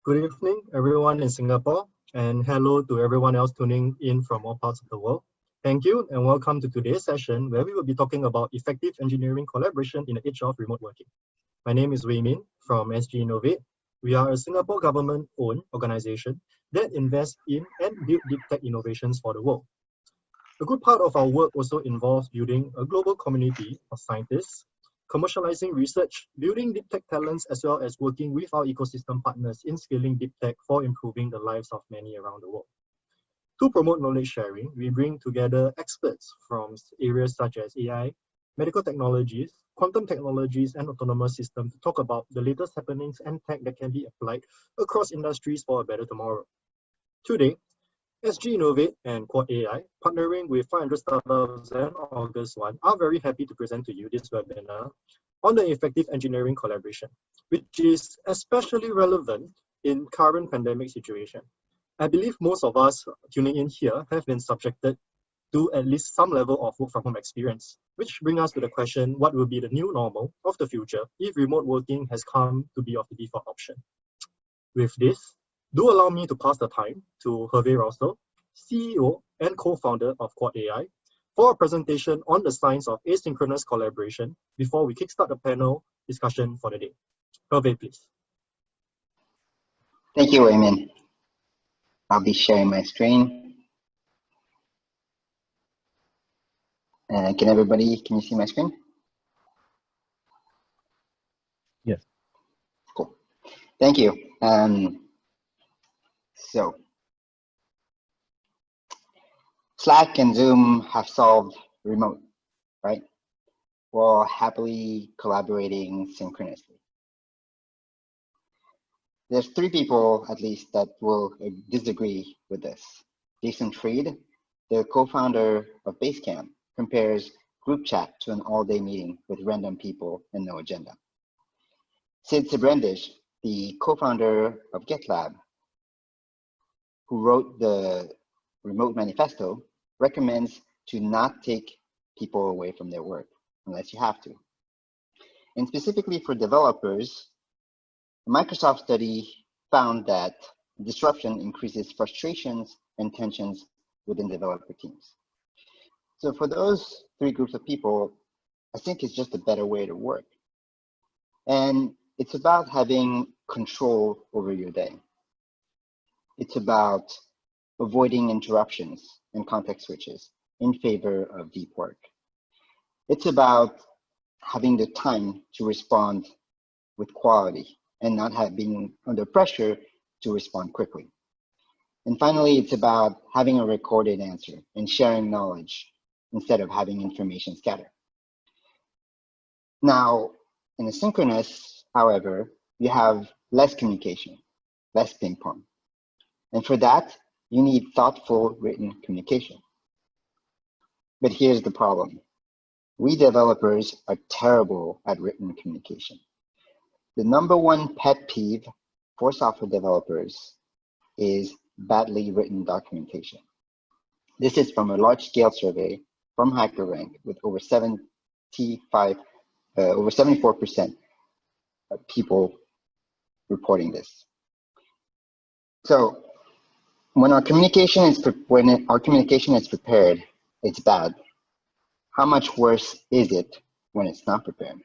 Good evening, everyone in Singapore, and hello to everyone else tuning in from all parts of the world. Thank you, and welcome to today's session where we will be talking about effective engineering collaboration in the age of remote working. My name is Wei Min from SGInnovate. We are a Singapore government-owned organization that invests in and builds deep tech innovations for the world. A good part of our work also involves building a global community of scientists, commercializing research, building deep tech talents, as well as working with our ecosystem partners in scaling deep tech for improving the lives of many around the world. To promote knowledge sharing, we bring together experts from areas such as AI, medical technologies, quantum technologies, and autonomous systems to talk about the latest happenings and tech that can be applied across industries for a better tomorrow. Today, SGInnovate and Quod AI, partnering with 500 startups and August 1, are very happy to present to you this webinar on the effective engineering collaboration, which is especially relevant in current pandemic situation. I believe most of us tuning in here have been subjected to at least some level of work from home experience, which brings us to the question, what will be the new normal of the future if remote working has come to be of the default option? With this, do allow me to pass the time to Hervé Roussel, CEO and co-founder of Quod AI, for a presentation on the science of asynchronous collaboration before we kickstart the panel discussion for the day. Hervé, please. Thank you, Raymond. I'll be sharing my screen. Can you see my screen? Yes. Cool. Thank you. So, Slack and Zoom have solved remote, right? We're all happily collaborating synchronously. There's three people, at least, that will disagree with this. Jason Fried, the co-founder of Basecamp, compares group chat to an all-day meeting with random people and no agenda. Sid Sibrandish, the co-founder of GitLab, who wrote the remote manifesto, recommends to not take people away from their work unless you have to. And specifically for developers, a Microsoft study found that disruption increases frustrations and tensions within developer teams. So for those three groups of people, I think it's just a better way to work. And it's about having control over your day. It's about avoiding interruptions and context switches in favor of deep work. It's about having the time to respond with quality and not being under pressure to respond quickly. And finally, it's about having a recorded answer and sharing knowledge instead of having information scattered. Now, in asynchronous, however, you have less communication, less ping pong. And for that, you need thoughtful written communication. But here's the problem. We developers are terrible at written communication. The #1 pet peeve for software developers is badly written documentation. This is from a large-scale survey from HackerRank with over 74% of people reporting this. So when our communication is prepared, it's bad. How much worse is it when it's not prepared?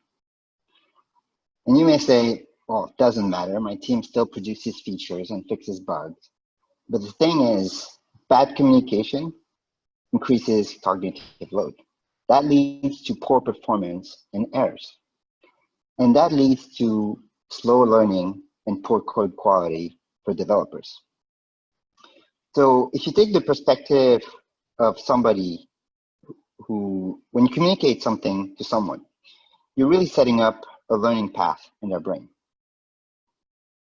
And you may say, well, it doesn't matter. My team still produces features and fixes bugs. But the thing is, bad communication increases cognitive load. That leads to poor performance and errors. And that leads to slow learning and poor code quality for developers. So if you take the perspective of somebody who, when you communicate something to someone, you're really setting up a learning path in their brain.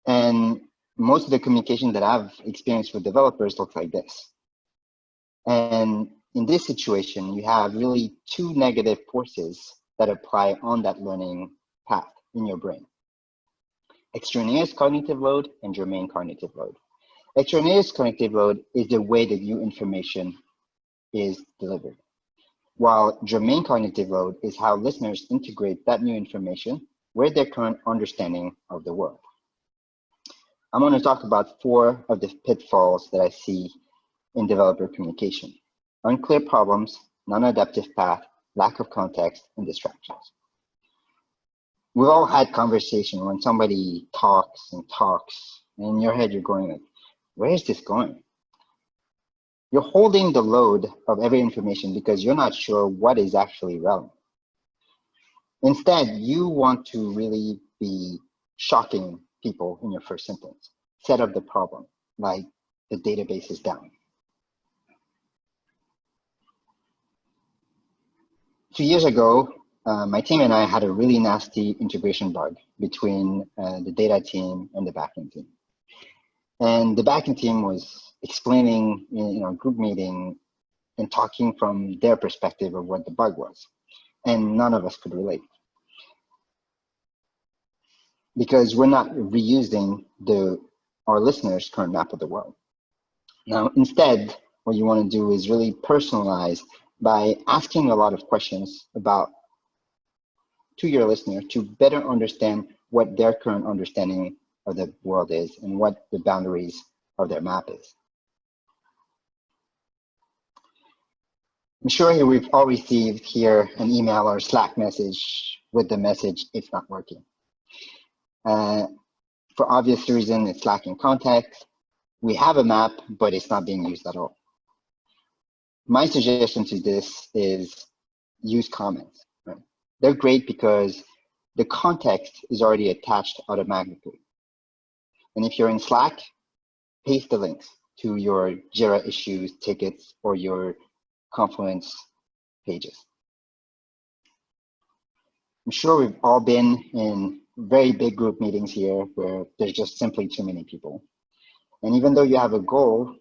And most of the communication that I've experienced with developers looks like this. And in this situation, you have really two negative forces that apply on that learning path in your brain. Extraneous cognitive load and germane cognitive load. Extraneous cognitive load is the way that new information is delivered, while germane cognitive load is how listeners integrate that new information with their current understanding of the world. I'm going to talk about 4 of the pitfalls that I see in developer communication: unclear problems, non-adaptive path, lack of context, and distractions. We've all had conversation when somebody talks and talks, and in your head you're going like, where is this going? You're holding the load of every information because you're not sure what is actually relevant. Instead, you want to really be shocking people in your first sentence. Set up the problem, like the database is down. 2 years ago, my team and I had a really nasty integration bug between the data team and the backend team. And the backend team was explaining in a group meeting and talking from their perspective of what the bug was. And none of us could relate, because we're not reusing our listeners' current map of the world. Now, instead, what you want to do is really personalize by asking a lot of questions to your listener to better understand what their current understanding of the world is and what the boundaries of their map is. I'm sure we've all received here an email or Slack message with the message, "It's not working." For obvious reason, it's lacking context. We have a map, but it's not being used at all. My suggestion to this is use comments. Right? They're great because the context is already attached automatically. And if you're in Slack, paste the links to your Jira issues, tickets, or your Confluence pages. I'm sure we've all been in very big group meetings here where there's just simply too many people. And even though you have a goal,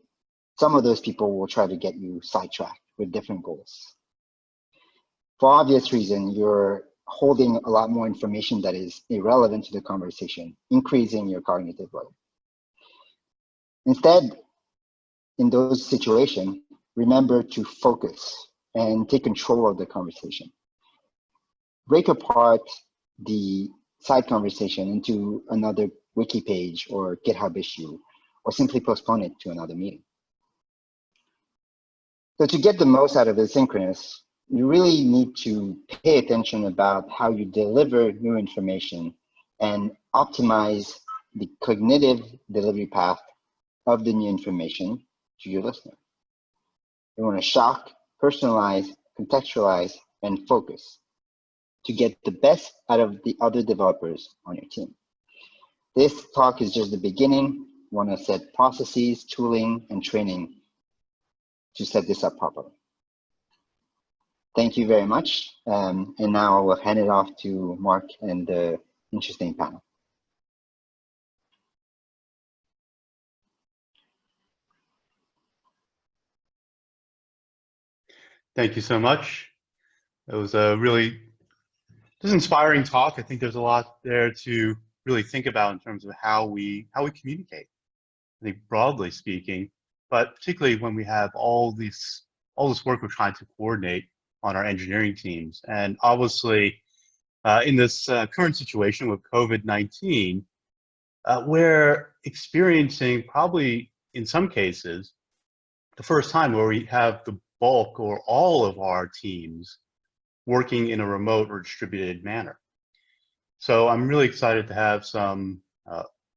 some of those people will try to get you sidetracked with different goals. For obvious reason, you're holding a lot more information that is irrelevant to the conversation, increasing your cognitive load. Instead, in those situations, remember to focus and take control of the conversation. Break apart the side conversation into another wiki page or GitHub issue, or simply postpone it to another meeting. So to get the most out of asynchronous, you really need to pay attention about how you deliver new information and optimize the cognitive delivery path of the new information to your listener. You want to shock, personalize, contextualize, and focus to get the best out of the other developers on your team. This talk is just the beginning. You want to set processes, tooling, and training to set this up properly. Thank you very much. And now I will hand it off to Mark and the interesting panel. Thank you so much. It was a really inspiring talk. I think there's a lot there to really think about in terms of how we communicate. I think broadly speaking, but particularly when we have all this work we're trying to coordinate on our engineering teams. And obviously, in this current situation with COVID-19, we're experiencing probably in some cases the first time where we have the bulk or all of our teams working in a remote or distributed manner. So I'm really excited to have some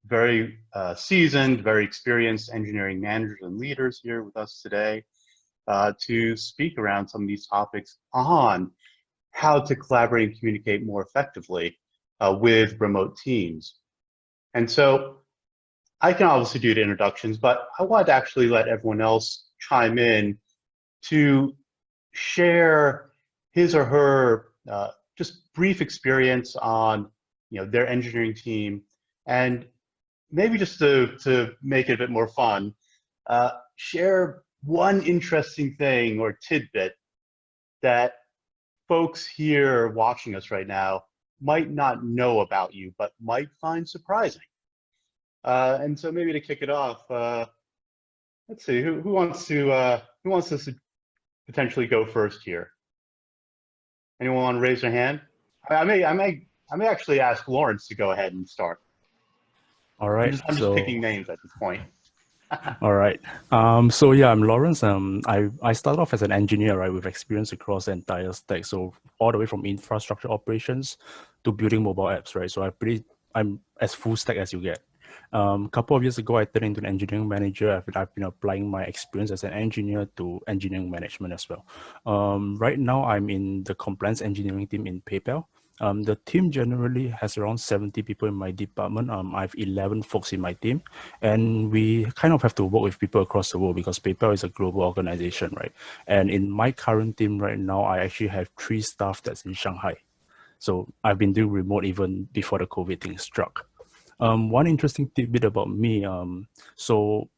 very seasoned, very experienced engineering managers and leaders here with us today to speak around some of these topics on how to collaborate and communicate more effectively with remote teams. And so I can obviously do the introductions, but I want to actually let everyone else chime in to share his or her just brief experience on their engineering team, and maybe just to make it a bit more fun, share one interesting thing or tidbit that folks here watching us right now might not know about you, but might find surprising. And so maybe to kick it off, let's see, who wants to potentially go first here? Anyone want to raise their hand? I may actually ask Lawrence to go ahead and start. All I'm right. just picking names at this point. All right. So yeah, I'm Lawrence. I started off as an engineer, right, with experience across the entire stack. So all the way from infrastructure operations to building mobile apps, right? So I'm as full stack as you get. Couple of years ago, I turned into an engineering manager. I've been applying my experience as an engineer to engineering management as well. Right now, I'm in the compliance engineering team in PayPal. The team generally has around 70 people in my department. I have 11 folks in my team, and we kind of have to work with people across the world because PayPal is a global organization, right? And in my current team right now, I actually have 3 staff that's in Shanghai. So I've been doing remote even before the COVID thing struck. One interesting tidbit about me, so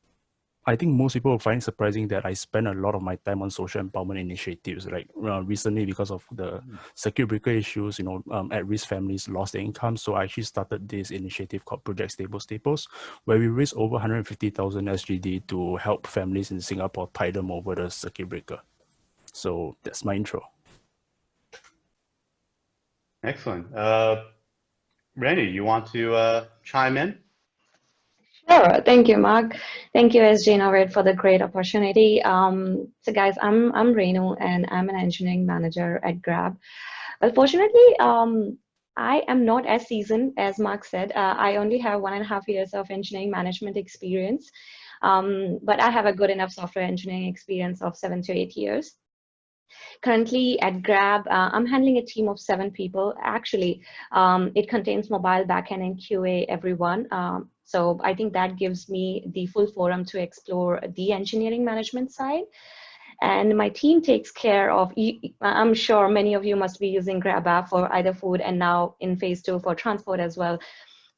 I think most people will find it surprising that I spend a lot of my time on social empowerment initiatives. Like recently, because of the circuit breaker issues, at-risk families lost their income. So I actually started this initiative called Project Stable Staples, where we raised over 150,000 SGD to help families in Singapore tide them over the circuit breaker. So that's my intro. Excellent. Randy, you want to chime in? Sure. Thank you, Mark. Thank you, SGInnovate, for the great opportunity. So guys, I'm Renu, and I'm an engineering manager at Grab. Well, fortunately, I am not as seasoned as Mark said. I only have 1.5 years of engineering management experience, but I have a good enough software engineering experience of 7 to 8 years. Currently at Grab, I'm handling a team of 7 people. Actually, it contains mobile backend and QA, everyone. So I think that gives me the full forum to explore the engineering management side. And my team takes care of, I'm sure many of you must be using Grab app for either food and now in phase 2 for transport as well.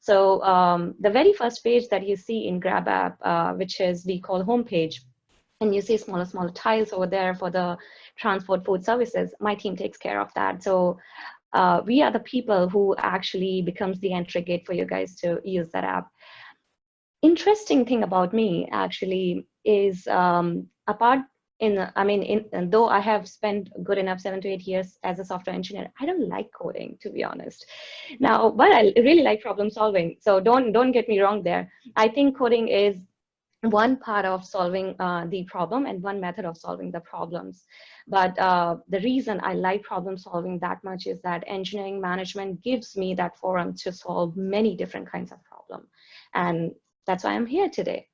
So the very first page that you see in Grab app, which is we call homepage, and you see smaller tiles over there for the transport food services, my team takes care of that. So we are the people who actually becomes the entry gate for you guys to use that app. Interesting thing about me actually is though I have spent good enough 7 to 8 years as a software engineer, I don't like coding, to be honest. Now, but I really like problem solving. So don't get me wrong there. I think coding is one part of solving the problem and one method of solving the problems. But the reason I like problem solving that much is that engineering management gives me that forum to solve many different kinds of problems. And that's why I'm here today.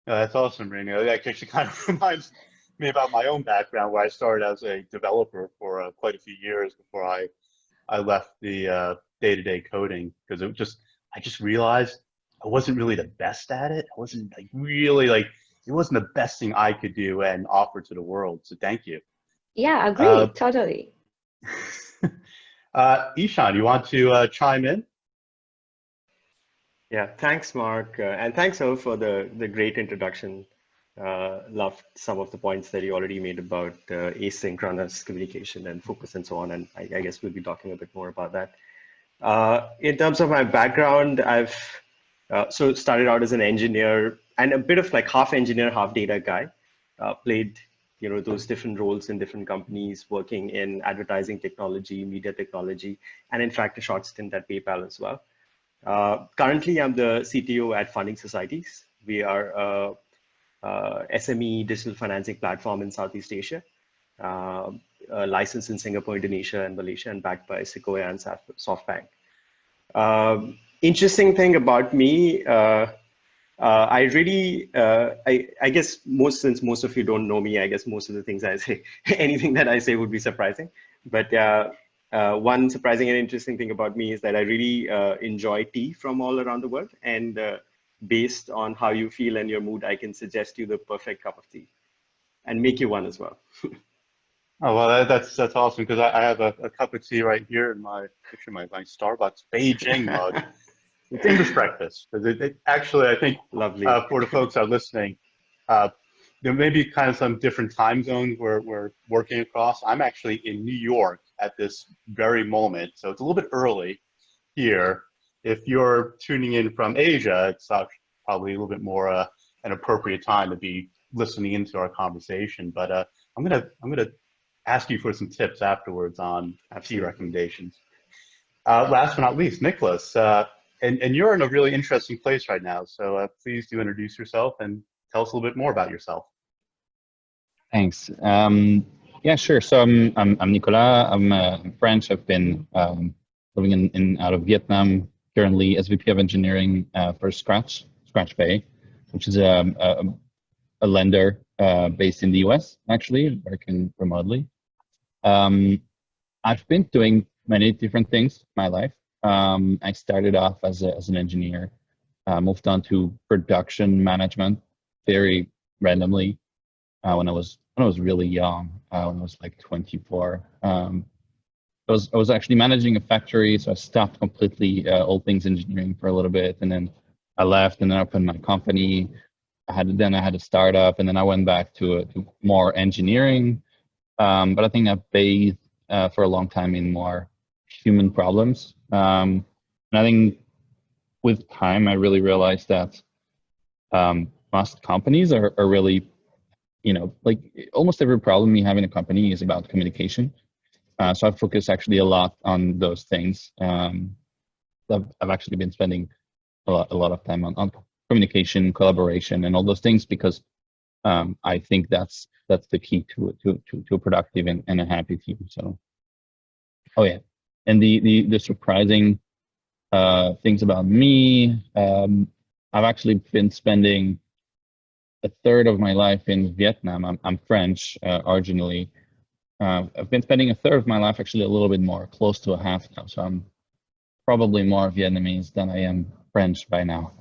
That's awesome, Renu. That actually kind of reminds me about my own background, where I started as a developer for quite a few years before I left the day-to-day coding, because I just realized I wasn't really the best at it. I wasn't it wasn't the best thing I could do and offer to the world. So thank you. Yeah, agreed, totally. Ishan, you want to chime in? Yeah, thanks, Mark, and thanks, all for the great introduction. Loved some of the points that you already made about asynchronous communication and focus and so on, and I guess we'll be talking a bit more about that. In terms of my background, I've so started out as an engineer and a bit of like half engineer, half data guy. Played those different roles in different companies, working in advertising technology, media technology, and in fact a short stint at PayPal as well. Currently, I'm the CTO at Funding Societies. We are a SME digital financing platform in Southeast Asia, licensed in Singapore, Indonesia, and Malaysia, and backed by Sequoia and SoftBank. Interesting thing about me, I really, I guess since most of you don't know me, I guess most of the things I say, anything that I say would be surprising. But one surprising and interesting thing about me is that I really enjoy tea from all around the world. And based on how you feel and your mood, I can suggest you the perfect cup of tea and make you one as well. Oh, well, that's awesome, because I have a cup of tea right here in my Starbucks Beijing mug. It's English breakfast, because it actually, I think, lovely. For the folks that are listening, there may be kind of some different time zones we're working across. I'm actually in New York at this very moment, so it's a little bit early here. If you're tuning in from Asia, it's probably a little bit more an appropriate time to be listening into our conversation. But I'm gonna ask you for some tips afterwards on tea recommendations. Last but not least, Nicholas, and you're in a really interesting place right now. So please do introduce yourself and tell us a little bit more about yourself. Thanks. Yeah, sure. So I'm Nicolas. I'm French. I've been living in out of Vietnam. Currently SVP of engineering for Scratch Pay, which is a lender based in the US, actually working remotely. I've been doing many different things in my life. I started off as an engineer, moved on to production management very randomly when I was really young, when I was like 24. I was actually managing a factory, so I stopped completely all things engineering for a little bit, and then I left, and then I opened my company. I had a startup, and then I went back to more engineering. But I think I bathed for a long time in more human problems. And I think with time, I really realized that most companies are really, like almost every problem you have in a company is about communication. So I focus actually a lot on those things. I've actually been spending a lot of time on communication, collaboration, and all those things because I think that's the key to a productive and a happy team. So, oh yeah, and the surprising things about me, I've actually been spending a third of my life in Vietnam. I'm French originally. I've been spending a third of my life, actually a little bit more, close to a half now. So I'm probably more Vietnamese than I am French by now.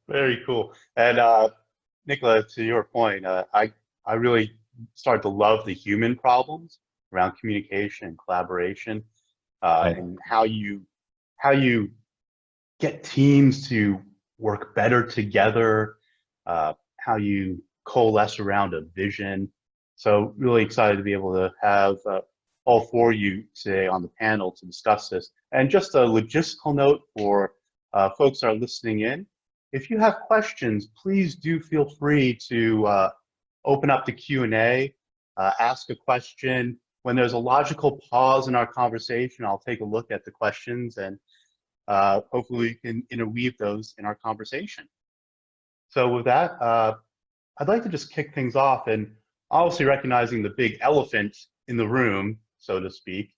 Very cool. And Nicola, to your point, I really started to love the human problems around communication and collaboration, and how you get teams to work better together, how you coalesce around a vision. So really excited to be able to have all four of you today on the panel to discuss this. And just a logistical note for folks that are listening in. If you have questions, please do feel free to open up the Q&A, ask a question. When there's a logical pause in our conversation, I'll take a look at the questions and hopefully we can interweave those in our conversation. So with that, I'd like to just kick things off, and obviously recognizing the big elephant in the room, so to speak,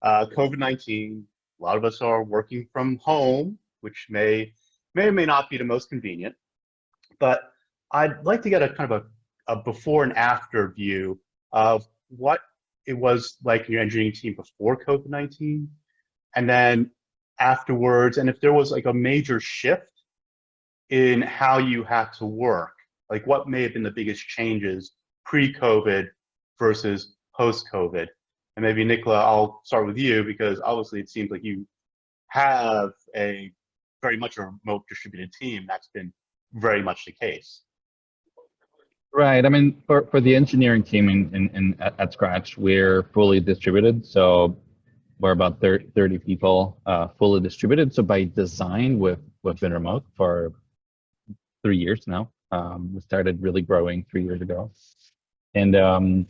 COVID-19. A lot of us are working from home, which may or may not be the most convenient, but I'd like to get a kind of a before and after view of what it was like in your engineering team before COVID-19, and then afterwards, and if there was like a major shift in how you had to work, like what may have been the biggest changes pre-COVID versus post-COVID. And maybe Nicola, I'll start with you because obviously it seems like you have a very much a remote distributed team. That's been very much the case. Right. I mean, for the engineering team at Scratch, we're fully distributed. So we're about 30 people fully distributed. So by design, we've been remote for 3 years now. We started really growing 3 years ago. And so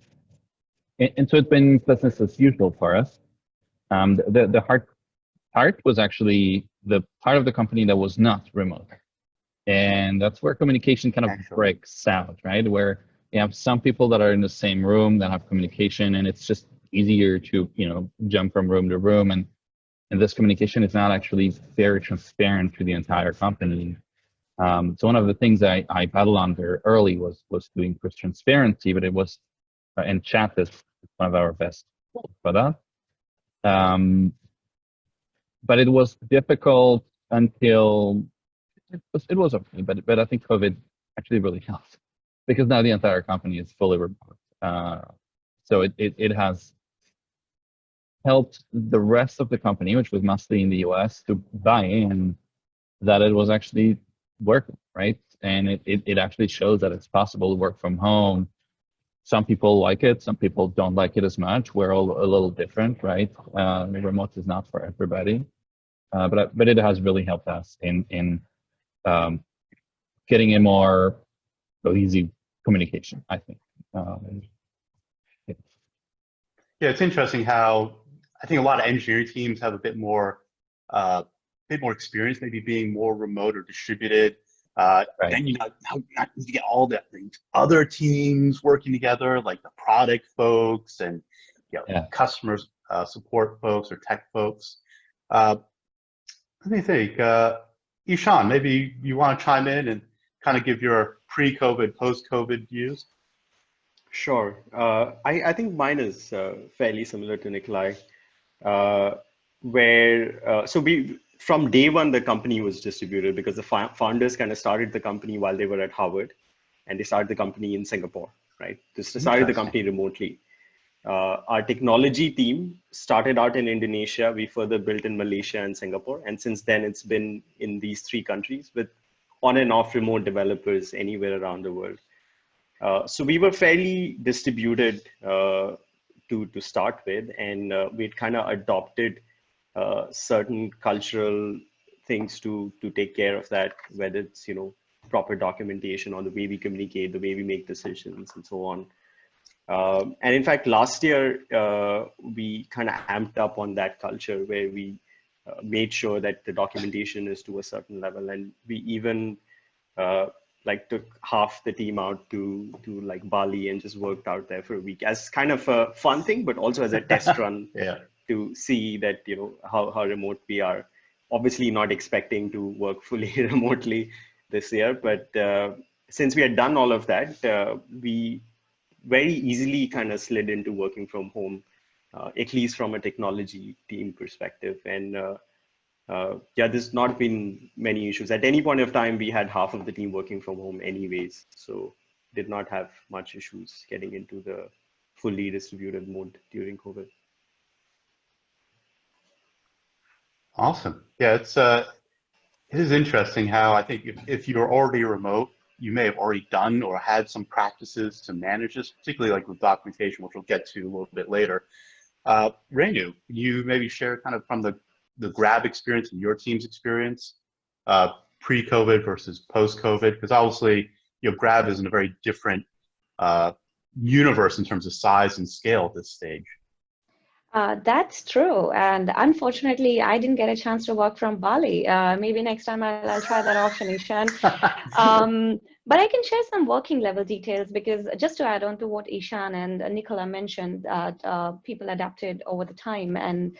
it's been business as usual for us. The hard part was actually the part of the company that was not remote. And that's where communication kind of breaks out, right? Where you have some people that are in the same room that have communication, and it's just easier to, jump from room to room. And this communication is not actually very transparent to the entire company. So one of the things I battled on very early was doing push transparency, but it was, and chat is one of our best tools for that. But it was difficult until it was okay, but I think COVID actually really helped because now the entire company is fully remote. So it has helped the rest of the company, which was mostly in the US, to buy in that it was actually working, right? And it actually shows that it's possible to work from home. Some people like it, some people don't like it as much. We're all a little different, right? Remote is not for everybody, but it has really helped us in getting a more easy communication, I think. Yeah, it's interesting how I think a lot of engineering teams have a bit more bit more experience, maybe being more remote or distributed. Then you now need to get all the other teams working together, like the product folks and customers support folks or tech folks. Let me think. Ishan, maybe you want to chime in and kind of give your pre-COVID, post-COVID views? Sure. I think mine is fairly similar to Nikolai, where so from day one, the company was distributed because the founders kind of started the company while they were at Harvard, and they started the company in Singapore, right? They started the company remotely. Our technology team started out in Indonesia. We further built in Malaysia and Singapore. And since then, it's been in these 3 countries with on and off remote developers anywhere around the world. So we were fairly distributed to start with, and we'd kind of adopted certain cultural things to take care of that, whether it's, proper documentation on the way we communicate, the way we make decisions, and so on. And in fact, last year, we kind of amped up on that culture where we made sure that the documentation is to a certain level. And we even took half the team out to like Bali and just worked out there for a week as kind of a fun thing, but also as a test run to see that, how remote we are. Obviously not expecting to work fully remotely this year, but since we had done all of that, we very easily kind of slid into working from home, at least from a technology team perspective. And there's not been many issues. At any point of time, we had half of the team working from home anyways, so did not have much issues getting into the fully distributed mode during COVID. Awesome. Yeah, it is interesting how I think if you're already remote, you may have already done or had some practices to manage this, particularly like with documentation, which we'll get to a little bit later. Renu, you maybe share kind of from the Grab experience and your team's experience, pre-COVID versus post-COVID, because obviously, Grab is in a very different universe in terms of size and scale at this stage. That's true. And unfortunately, I didn't get a chance to work from Bali. Maybe next time I'll try that option, Ishan. But I can share some working level details, because just to add on to what Ishan and Nicola mentioned, that people adapted over the time. And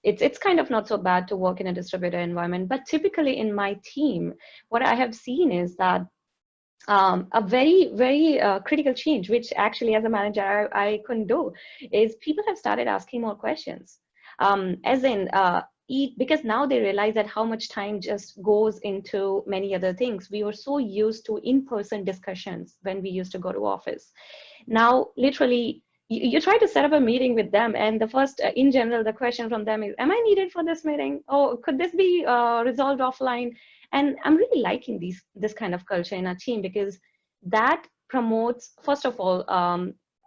it's kind of not so bad to work in a distributed environment. But typically in my team, what I have seen is that a very, very critical change, which actually as a manager I couldn't do, is people have started asking more questions. Because now they realize that how much time just goes into many other things. We were so used to in-person discussions when we used to go to office. Now, literally, you try to set up a meeting with them, and the first, in general, the question from them is, am I needed for this meeting? Oh, could this be resolved offline? And I'm really liking this kind of culture in our team, because that promotes, first of all,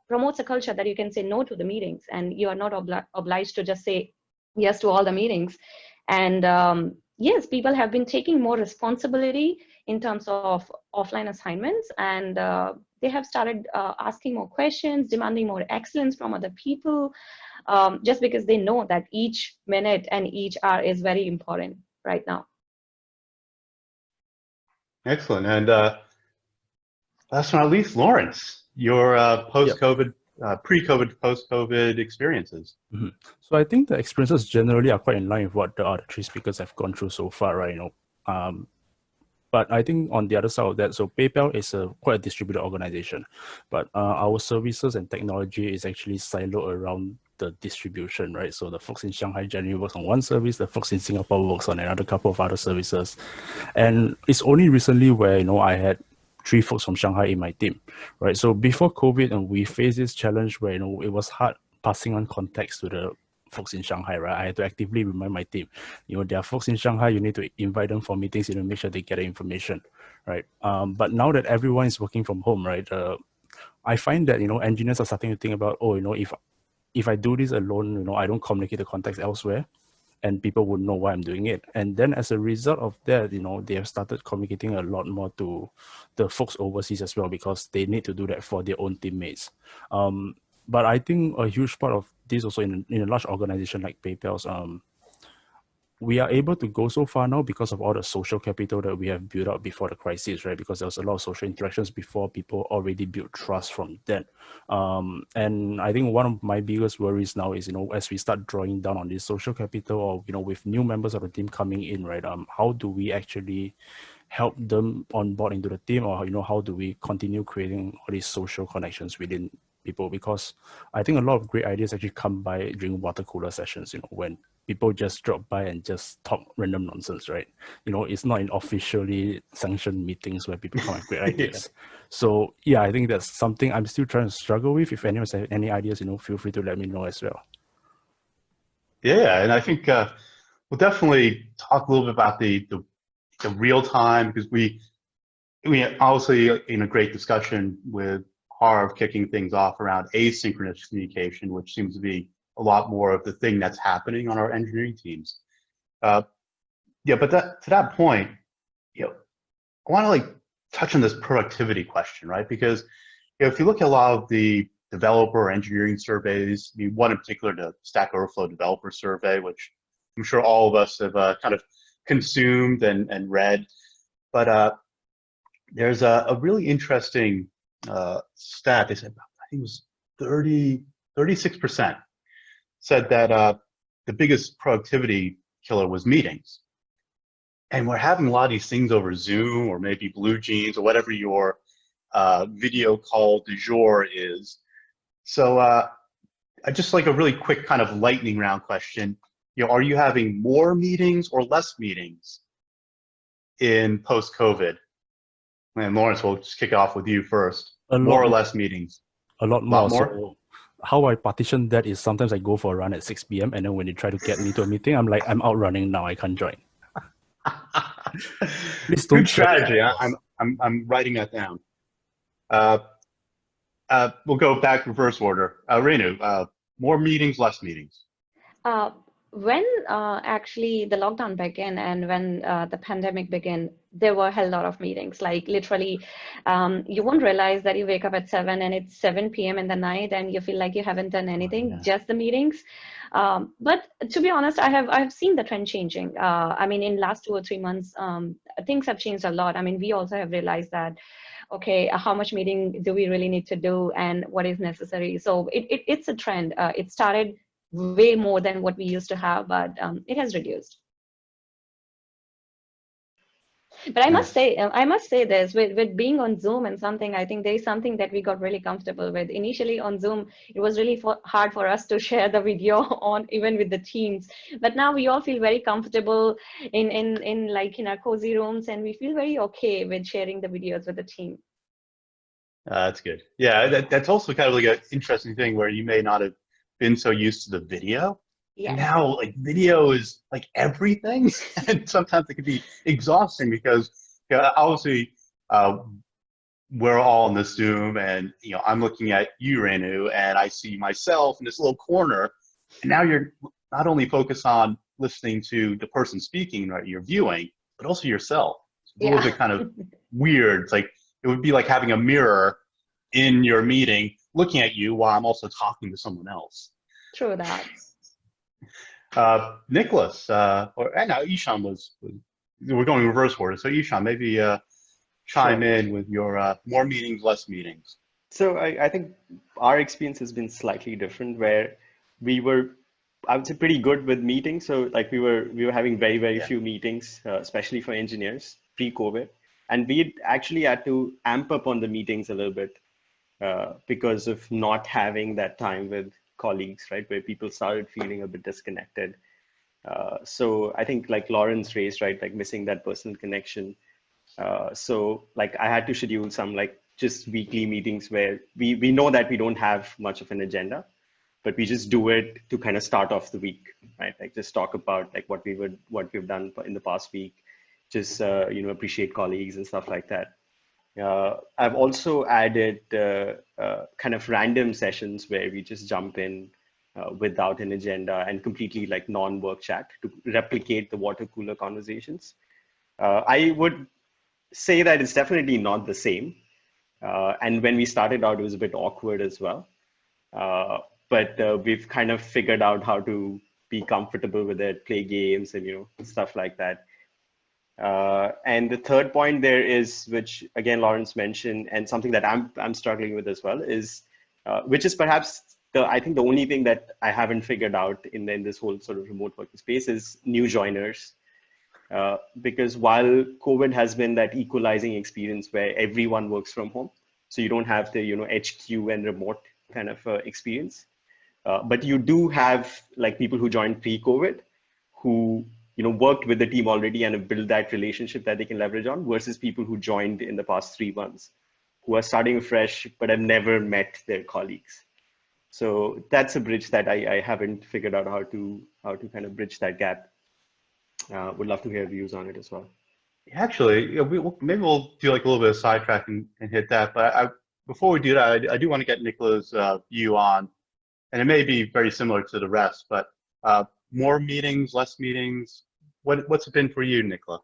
promotes a culture that you can say no to the meetings, and you are not obliged to just say yes to all the meetings. And yes, people have been taking more responsibility in terms of offline assignments, and they have started asking more questions, demanding more excellence from other people, just because they know that each minute and each hour is very important right now. Excellent. And last but not least, Lawrence, your post-COVID, pre-COVID, post-COVID experiences. Mm-hmm. So I think the experiences generally are quite in line with what the other 3 speakers have gone through so far, right? But I think on the other side of that, so PayPal is quite a distributed organization, but our services and technology is actually siloed around the distribution, right? So the folks in Shanghai generally works on one service, the folks in Singapore works on another couple of other services. And it's only recently where, I had 3 folks from Shanghai in my team, right? So before COVID, and we faced this challenge where, it was hard passing on context to the folks in Shanghai, right? I had to actively remind my team, there are folks in Shanghai, you need to invite them for meetings, make sure they get the information, right? But now that everyone is working from home, right? I find that, engineers are starting to think about, if I do this alone, I don't communicate the context elsewhere, and people would know why I'm doing it. And then as a result of that, they have started communicating a lot more to the folks overseas as well, because they need to do that for their own teammates. But I think a huge part of this also in a large organization like PayPal's, we are able to go so far now because of all the social capital that we have built up before the crisis, right? Because there was a lot of social interactions before, people already built trust from that. And I think one of my biggest worries now is, as we start drawing down on this social capital, or, with new members of the team coming in, right? How do we actually help them on board into the team, or, how do we continue creating all these social connections within people? Because I think a lot of great ideas actually come by during water cooler sessions, when people just drop by and just talk random nonsense, right? It's not in officially sanctioned meetings where people come up with great ideas. So yeah, I think that's something I'm still trying to struggle with. If anyone has any ideas, feel free to let me know as well. Yeah, and I think we'll definitely talk a little bit about the real time, because we obviously in a great discussion with Harv kicking things off around asynchronous communication, which seems to be a lot more of the thing that's happening on our engineering teams. But to that point, I want to touch on this productivity question, right? Because if you look at a lot of the developer or engineering surveys, one in particular, the Stack Overflow developer survey, which I'm sure all of us have kind of consumed and read. But there's a really interesting stat. They said, I think it was 36% said that the biggest productivity killer was meetings. And we're having a lot of these things over Zoom or maybe Blue Jeans or whatever your video call du jour is. So I just like a really quick kind of lightning round question. Are you having more meetings or less meetings in post-COVID? And Lawrence, we'll just kick it off with you first. More or less meetings? A lot more. So how I partition that is sometimes I go for a run at 6 p.m. and then when they try to get me to a meeting, I'm like, I'm out running now, I can't join. Good strategy. I'm writing that down. We'll go back reverse order. Renu, more meetings, less meetings? When actually the lockdown began and when the pandemic began, there were a hell lot of meetings. Like literally, you won't realize that you wake up at 7 and it's 7 p.m. in the night and you feel like you haven't done anything, just the meetings. But to be honest, I've seen the trend changing. I mean, in last 2 or 3 months, things have changed a lot. I mean, we also have realized that, okay, how much meeting do we really need to do and what is necessary? So it's a trend. It started way more than what we used to have, but it has reduced. But I must say this, with being on Zoom and something, I think there is something that we got really comfortable with. Initially on Zoom, it was really hard for us to share the video on even with the teams. But now we all feel very comfortable in our cozy rooms, and we feel very okay with sharing the videos with the team. That's good. Yeah, that's also kind of like an interesting thing where you may not have been so used to the video. Yes. And now like video is like everything. And sometimes it can be exhausting because obviously we're all in the Zoom and I'm looking at you, Renu, and I see myself in this little corner. And now you're not only focused on listening to the person speaking, right, you're viewing, but also yourself. It's a little bit kind of weird. It's like it would be like having a mirror in your meeting looking at you while I'm also talking to someone else. True that. Nicholas, and now Ishan we're going reverse order. So Ishan, maybe chime in with your more meetings, less meetings. So I think our experience has been slightly different, where we were, I would say, pretty good with meetings. So like we were having very few meetings, especially for engineers pre-COVID, and we actually had to amp up on the meetings a little bit. Because of not having that time with colleagues, right, where people started feeling a bit disconnected. So I think like Lawrence raised, right, like missing that personal connection. So like I had to schedule some like just weekly meetings where we know that we don't have much of an agenda, but we just do it to kind of start off the week, right? Like just talk about like what we've done in the past week, just appreciate colleagues and stuff like that. I've also added kind of random sessions where we just jump in without an agenda and completely like non-work chat to replicate the water cooler conversations. I would say that it's definitely not the same. And when we started out, it was a bit awkward as well. But we've kind of figured out how to be comfortable with it, play games and, stuff like that. And the third point there is, which again, Lawrence mentioned, and something that I'm struggling with as well is, which is perhaps I think the only thing that I haven't figured out in this whole sort of remote working space is new joiners. Because while COVID has been that equalizing experience where everyone works from home, so you don't have the HQ and remote kind of experience, but you do have like people who joined pre-COVID who worked with the team already and have built that relationship that they can leverage on, versus people who joined in the past 3 months who are starting fresh but have never met their colleagues. So that's a bridge that I haven't figured out how to kind of bridge that gap. Would love to hear views on it as well. Actually, maybe we'll do like a little bit of sidetrack and hit that. But before we do that, I do want to get Nicola's view on, and it may be very similar to the rest, but more meetings, less meetings. What's it been for you, Nicola?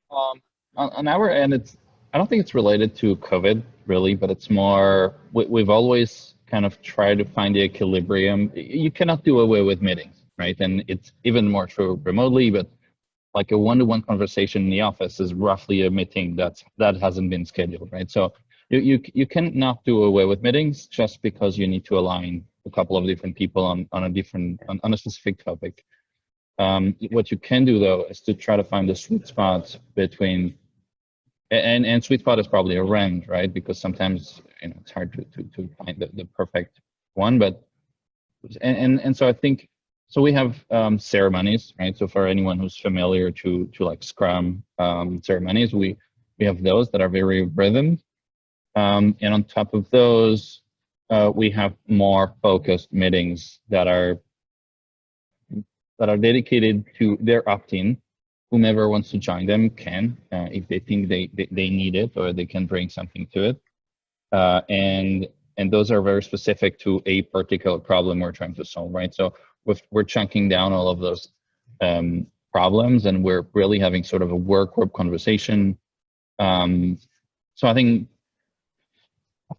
On our end, I don't think it's related to COVID really, but it's more, we've always kind of tried to find the equilibrium. You cannot do away with meetings, right? And it's even more true remotely, but like a one-to-one conversation in the office is roughly a meeting that hasn't been scheduled, right? So you cannot do away with meetings just because you need to align a couple of different people on a specific topic. What you can do though is to try to find the sweet spot between, and sweet spot is probably a range, right? Because sometimes it's hard to find the perfect one, but and so I think, so we have ceremonies, right? So for anyone who's familiar to like Scrum ceremonies, we have those that are very rhythmed, and on top of those, we have more focused meetings that are dedicated to their opt-in. Whomever wants to join them can, if they think they need it or they can bring something to it. And those are very specific to a particular problem we're trying to solve, right? So we're chunking down all of those problems, and we're really having sort of a work group conversation. So I think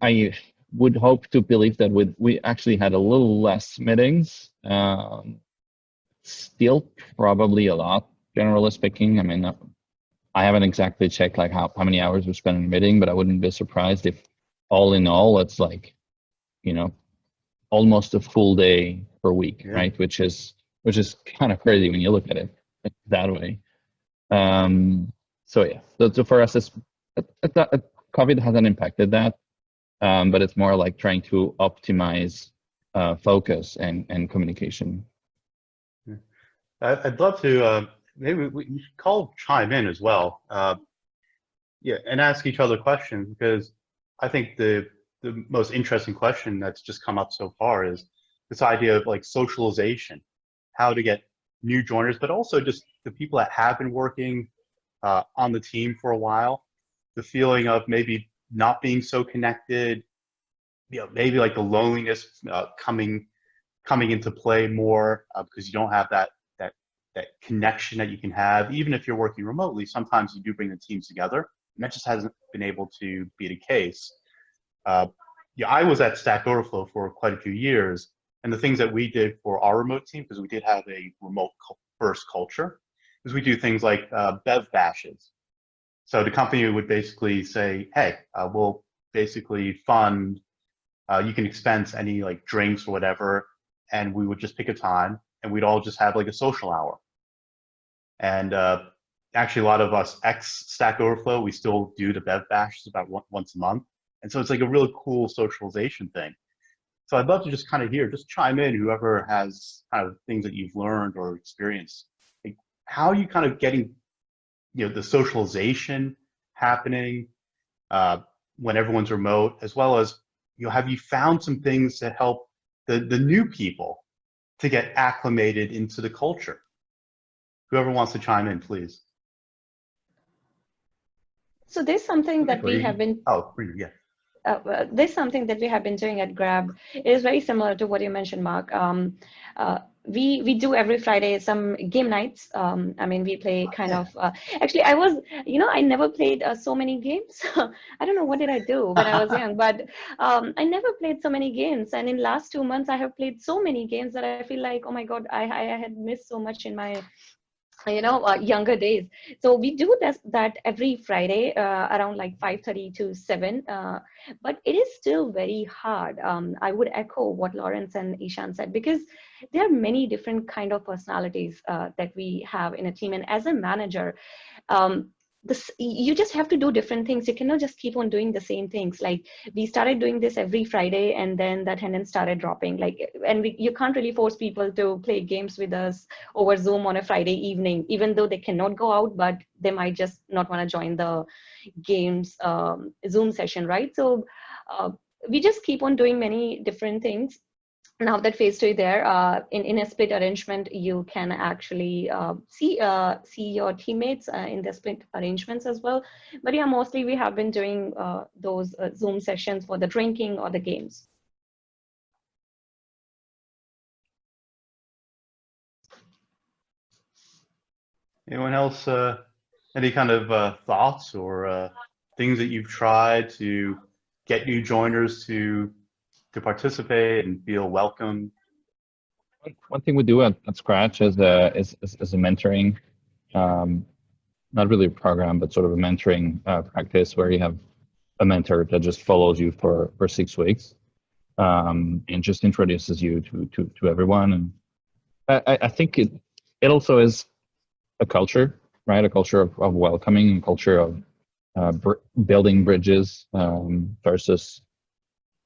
I would hope to believe that we actually had a little less meetings, still probably a lot, generally speaking. I mean, I haven't exactly checked like how many hours we spent in a meeting, but I wouldn't be surprised if all in all, it's like, almost a full day per week, yeah. Right? Which is kind of crazy when you look at it that way. So yeah, so for us, COVID hasn't impacted that, but it's more like trying to optimize focus and communication. I'd love to, maybe we should chime in as well. Yeah, and ask each other questions, because I think the most interesting question that's just come up so far is this idea of like socialization, how to get new joiners, but also just the people that have been working on the team for a while, the feeling of maybe not being so connected, maybe like the loneliness coming into play more because you don't have that connection that you can have, even if you're working remotely. Sometimes you do bring the teams together, and that just hasn't been able to be the case. I was at Stack Overflow for quite a few years, and the things that we did for our remote team, because we did have a remote first culture, is we do things like bev bashes. So the company would basically say, hey, we'll basically fund, you can expense any like drinks or whatever, and we would just pick a time, and we'd all just have like a social hour. And actually a lot of us ex-Stack Overflow, we still do the bev bashes about once a month. And so it's like a really cool socialization thing. So I'd love to just kind of hear, just chime in, whoever has kind of things that you've learned or experienced. Like, how are you kind of getting, the socialization happening when everyone's remote, as well as, have you found some things that help the new people to get acclimated into the culture? Whoever wants to chime in, please. So there's something that we have been. Oh, yeah. There's something that we have been doing at Grab. It is very similar to what you mentioned, Mark. we do every Friday some game nights. I mean, we play kind of. Actually, I never played so many games. I don't know what did I do when I was young, but I never played so many games. And in last 2 months, I have played so many games that I feel like, oh my God, I had missed so much in my younger days. So we do that every Friday around like 5:30 to 7, but it is still very hard. I would echo what Lawrence and Ishan said, because there are many different kind of personalities that we have in a team, and as a manager, you just have to do different things. You cannot just keep on doing the same things. Like, we started doing this every Friday, and then the attendance started dropping. And you can't really force people to play games with us over Zoom on a Friday evening, even though they cannot go out, but they might just not want to join the games Zoom session, right? So we just keep on doing many different things. Now that phase 2 there, in a split arrangement, you can actually see your teammates in the split arrangements as well. But yeah, mostly we have been doing those Zoom sessions for the drinking or the games. Anyone else, any kind of thoughts or things that you've tried to get new joiners to participate and feel welcome? One thing we do at Scratch is a mentoring, not really a program, but sort of a mentoring practice where you have a mentor that just follows you for 6 weeks and just introduces you to everyone. And I think it also is a culture, right? A culture of welcoming, a culture of building bridges versus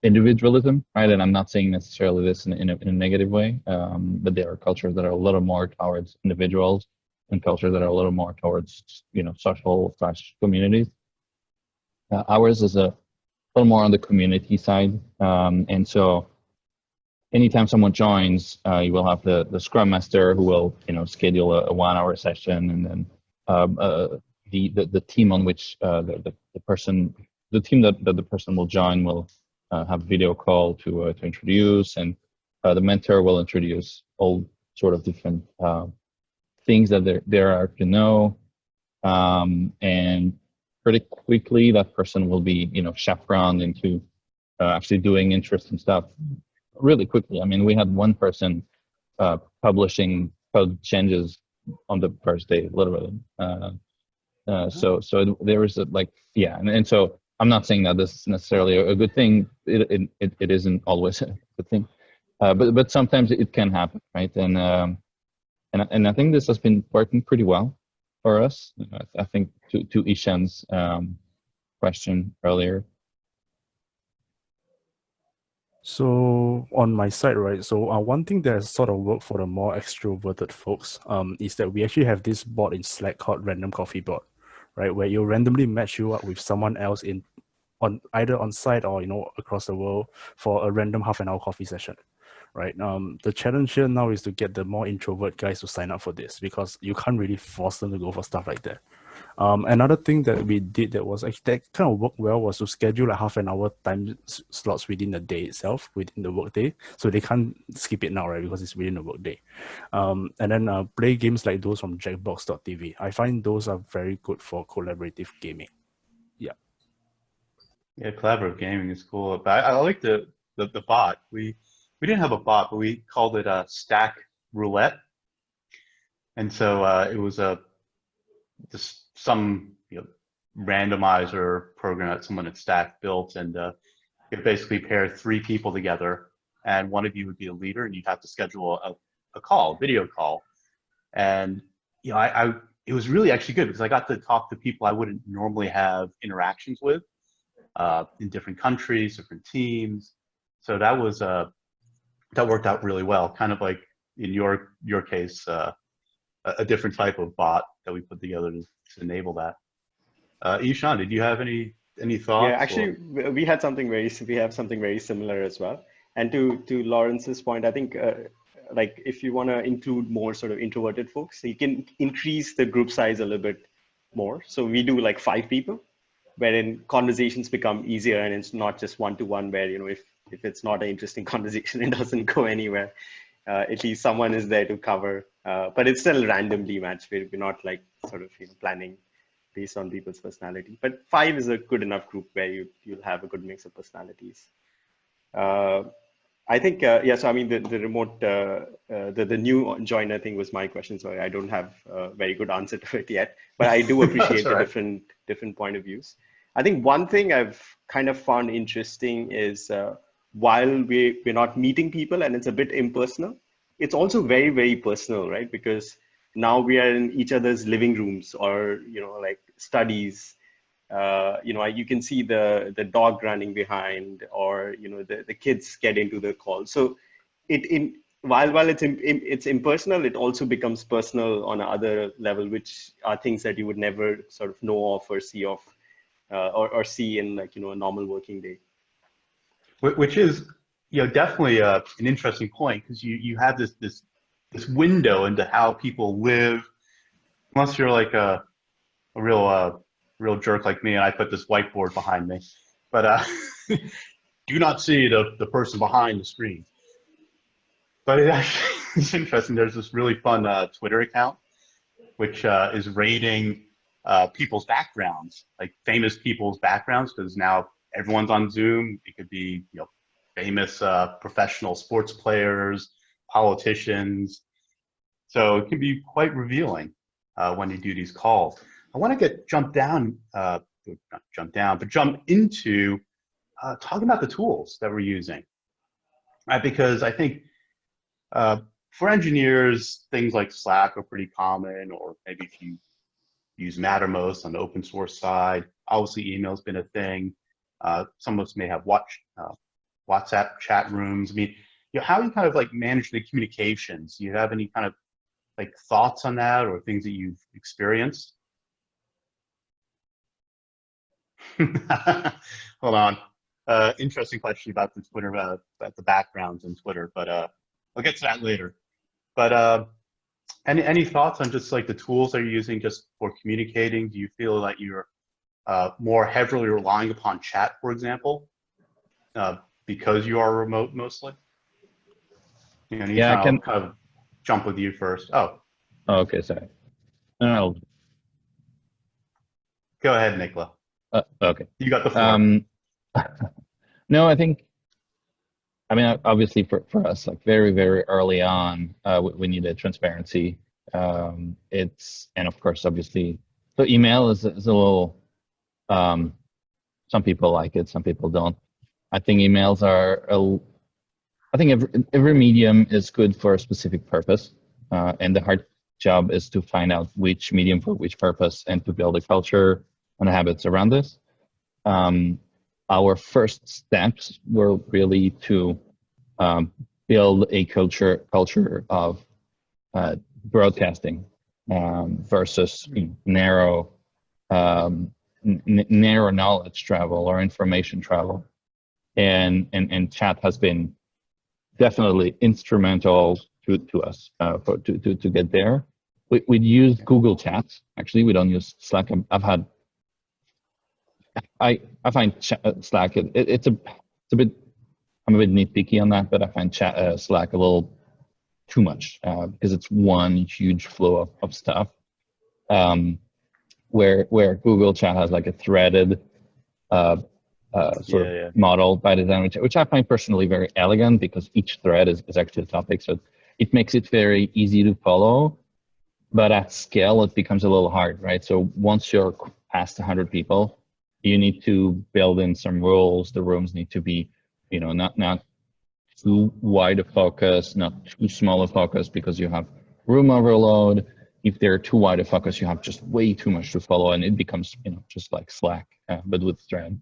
individualism, right? And I'm not saying necessarily this in a negative way, but there are cultures that are a little more towards individuals and cultures that are a little more towards, social / communities. Ours is a little more on the community side. And so anytime someone joins, you will have the Scrum Master who will, schedule a 1-hour session, and then the team on which the team that the person will join will have a video call to introduce, and the mentor will introduce all sort of different things that there are to know, and pretty quickly that person will be chaperoned into actually doing interesting stuff really quickly. I mean, we had one person publishing code changes on the first day, literally. So there was and so I'm not saying that this is necessarily a good thing. It isn't always a good thing, but sometimes it can happen, right? And I think this has been working pretty well for us. I think to Ishan's question earlier. So on my side, right, so one thing that has sort of worked for the more extroverted folks is that we actually have this bot in Slack called Random Coffee Bot, right, where you randomly match you up with someone else either on site or across the world for a random half-an-hour coffee session, right? The challenge here now is to get the more introvert guys to sign up for this, because you can't really force them to go for stuff like that. Another thing that we did that was actually that kind of worked well was to schedule a half-an-hour time slots within the day itself, within the workday, so they can't skip it now, right? Because it's within the workday. And then play games like those from Jackbox.tv. I find those are very good for collaborative gaming. Yeah. Yeah, collaborative gaming is cool. But I like the bot. We didn't have a bot, but we called it Stack Roulette. And so it was just some randomizer program that someone at Stack built, and it basically paired 3 people together, and one of you would be a leader, and you'd have to schedule a video call. And it was really actually good, because I got to talk to people I wouldn't normally have interactions with in different countries, different teams. So that worked out really well. Kind of like in your case, a different type of bot that we put together to enable that. Ishan, did you have any thoughts? Yeah, actually, we have something very similar as well. And to Lawrence's point, I think like if you want to include more sort of introverted folks, you can increase the group size a little bit more. So we do like 5 people, wherein conversations become easier, and it's not just one-to-one where if it's not an interesting conversation, it doesn't go anywhere. at least someone is there to cover, but it's still randomly matched. We're not like sort of planning based on people's personality. But 5 is a good enough group where you'll have a good mix of personalities. I think, yeah, so I mean, the remote, the new joiner thing was my question, so I don't have a very good answer to it yet, but I do appreciate the different point of views. I think one thing I've kind of found interesting is while we're not meeting people and it's a bit impersonal, it's also very, very personal, right? Because now we are in each other's living rooms or, like studies. You can see the dog running behind, or the kids get into the call. So while it's impersonal, it also becomes personal on another level, which are things that you would never sort of know of or see of, or see in like a normal working day. Which is definitely an interesting point, because you have this window into how people live, unless you're like a real jerk like me, and I put this whiteboard behind me. But do not see the person behind the screen. But it's interesting. There's this really fun Twitter account, which is rating people's backgrounds, like famous people's backgrounds, because now everyone's on Zoom. It could be famous professional sports players, politicians. So it can be quite revealing when you do these calls. I want to jump into talking about the tools that we're using, right? Because I think for engineers, things like Slack are pretty common, or maybe if you use Mattermost on the open source side, obviously email's been a thing. Some of us may have WhatsApp chat rooms. I mean, how do you kind of like manage the communications? Do you have any kind of like thoughts on that, or things that you've experienced? Hold on. Interesting question about the Twitter, about the backgrounds in Twitter, but I'll get to that later. But any thoughts on just like the tools that you're using just for communicating? Do you feel that you're more heavily relying upon chat, for example, because you are remote mostly? Yeah, I can kind of jump with you first. Oh, okay, sorry. No. Go ahead, Nicola. Okay. You got the floor. No, I mean, obviously for us, like very, very early on, we needed transparency. And of course, obviously, so email is a little, some people like it, some people don't. I think emails I think every medium is good for a specific purpose. And the hard job is to find out which medium for which purpose and to build a culture and habits around this. Our first steps were really to build a culture of broadcasting versus narrow knowledge travel or information travel, and chat has been definitely instrumental to us to get there. We'd use Google Chat. Actually, we don't use Slack. I find Slack, it's a bit, I'm a bit nitpicky on that, but I find Slack a little too much because it's one huge flow of stuff. Where Google Chat has like a threaded sort of model by design, which I find personally very elegant, because each thread is actually a topic. So it makes it very easy to follow, but at scale, it becomes a little hard, right? So once you're past 100 people, you need to build in some rules. The rooms need to be, not too wide a focus, not too small a focus, because you have room overload. If they're too wide a focus, you have just way too much to follow, and it becomes, just like Slack, but with thread.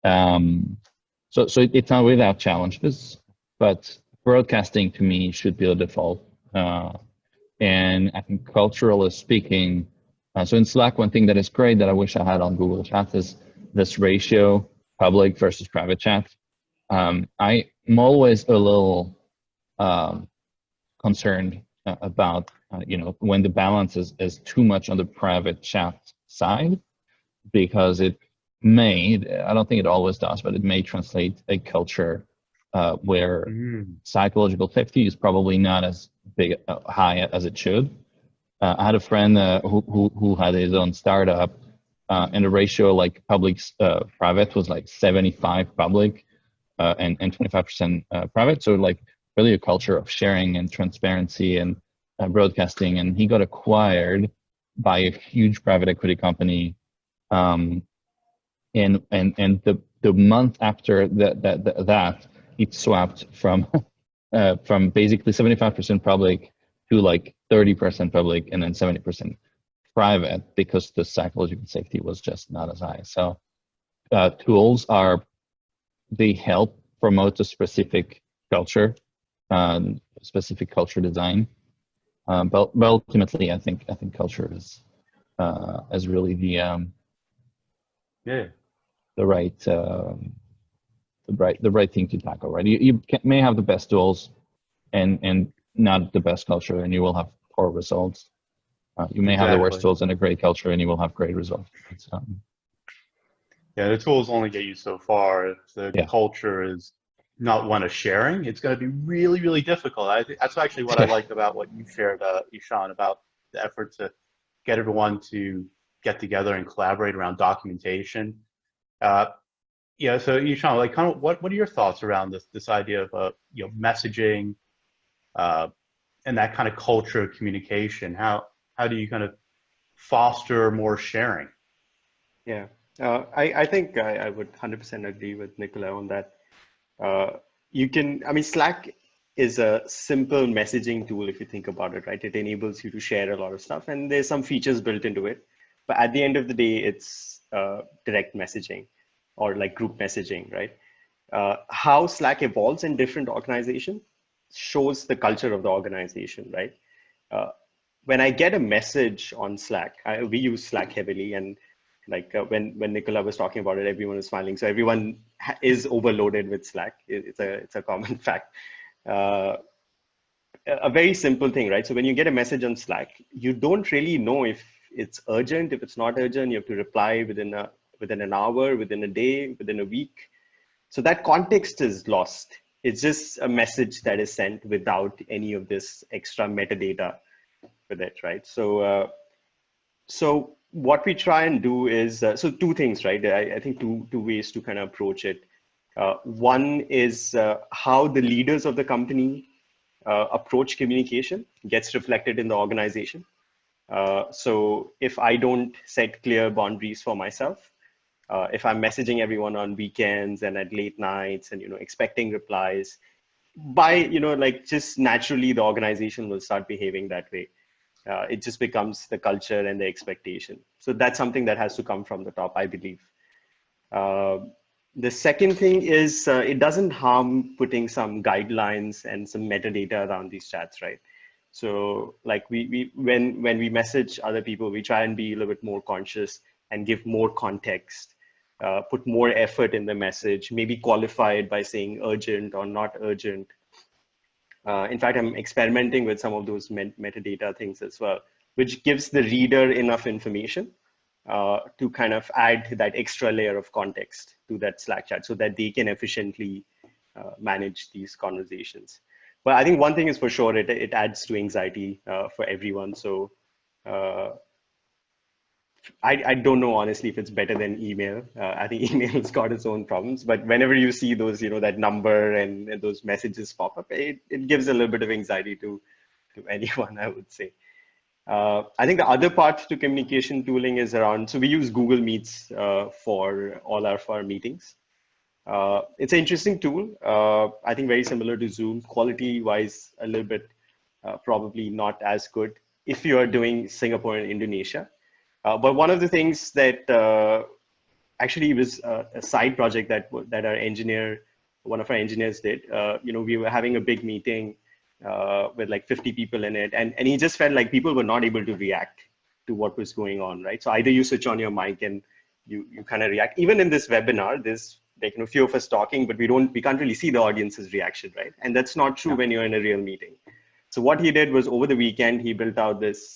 So it's not without challenges, but broadcasting to me should be the default. And I think culturally speaking, so in Slack, one thing that is great that I wish I had on Google Chat is this ratio, public versus private chat. I'm always a little concerned about, when the balance is too much on the private chat side, because it may, I don't think it always does, but it may translate a culture where psychological safety is probably not as high as it should. I had a friend who had his own startup, and the ratio like public private was like 75 public and 25% private. So like really a culture of sharing and transparency and broadcasting. And he got acquired by a huge private equity company, and the month after that it swapped from basically 75% public to like 30% public and then 70% private, because the psychological safety was just not as high. So tools they help promote a specific culture, specific culture design. But ultimately, I think culture is really the right thing to tackle. Right, you may have the best tools and not the best culture, and you will have poor results. You may have the worst tools and a great culture, and you will have great results. Yeah, the tools only get you so far. If the culture is not one of sharing, it's going to be really, really difficult. I think that's actually what I like about what you shared, Ishan, about the effort to get everyone to get together and collaborate around documentation. Yeah, so Ishan, like, kind of, what are your thoughts around this idea of messaging and that kind of culture of communication? How do you kind of foster more sharing? Yeah, I think I would 100% agree with Nicola on that. Slack is a simple messaging tool if you think about it, right? It enables you to share a lot of stuff, and there's some features built into it. But at the end of the day, it's direct messaging or like group messaging, right? How Slack evolves in different organizations shows the culture of the organization, right? When I get a message on Slack, we use Slack heavily, and like when Nicola was talking about it, everyone is smiling. So everyone is overloaded with Slack. It's a common fact. A very simple thing, right? So when you get a message on Slack, you don't really know if it's urgent, if it's not urgent. You have to reply within an hour, within a day, within a week. So that context is lost. It's just a message that is sent without any of this extra metadata with it, right? So what we try and do is, so two things, right? I think two ways to kind of approach it. One is how the leaders of the company approach communication gets reflected in the organization. So if I don't set clear boundaries for myself, if I'm messaging everyone on weekends and at late nights and, expecting replies, just naturally the organization will start behaving that way. It just becomes the culture and the expectation. So that's something that has to come from the top, I believe. The second thing is it doesn't harm putting some guidelines and some metadata around these chats, right? So like when we message other people, we try and be a little bit more conscious and give more context, put more effort in the message, maybe qualify it by saying urgent or not urgent. In fact, I'm experimenting with some of those metadata things as well, which gives the reader enough information to kind of add that extra layer of context to that Slack chat so that they can efficiently manage these conversations. But I think one thing is for sure, it adds to anxiety for everyone. So I don't know, honestly, if it's better than email. I think email's got its own problems, but whenever you see those, that number and those messages pop up, it gives a little bit of anxiety to anyone, I would say. I think the other part to communication tooling is around, so we use Google Meets for all our meetings. It's an interesting tool. I think very similar to Zoom, quality wise, a little bit probably not as good if you are doing Singapore and Indonesia. But one of the things that actually was a side project that one of our engineers did, we were having a big meeting with like 50 people in it. And he just felt like people were not able to react to what was going on, right? So either you switch on your mic and you kind of react. Even in this webinar, there's like, a few of us talking, but we can't really see the audience's reaction, right? And that's not true when you're in a real meeting. So what he did was over the weekend, he built out this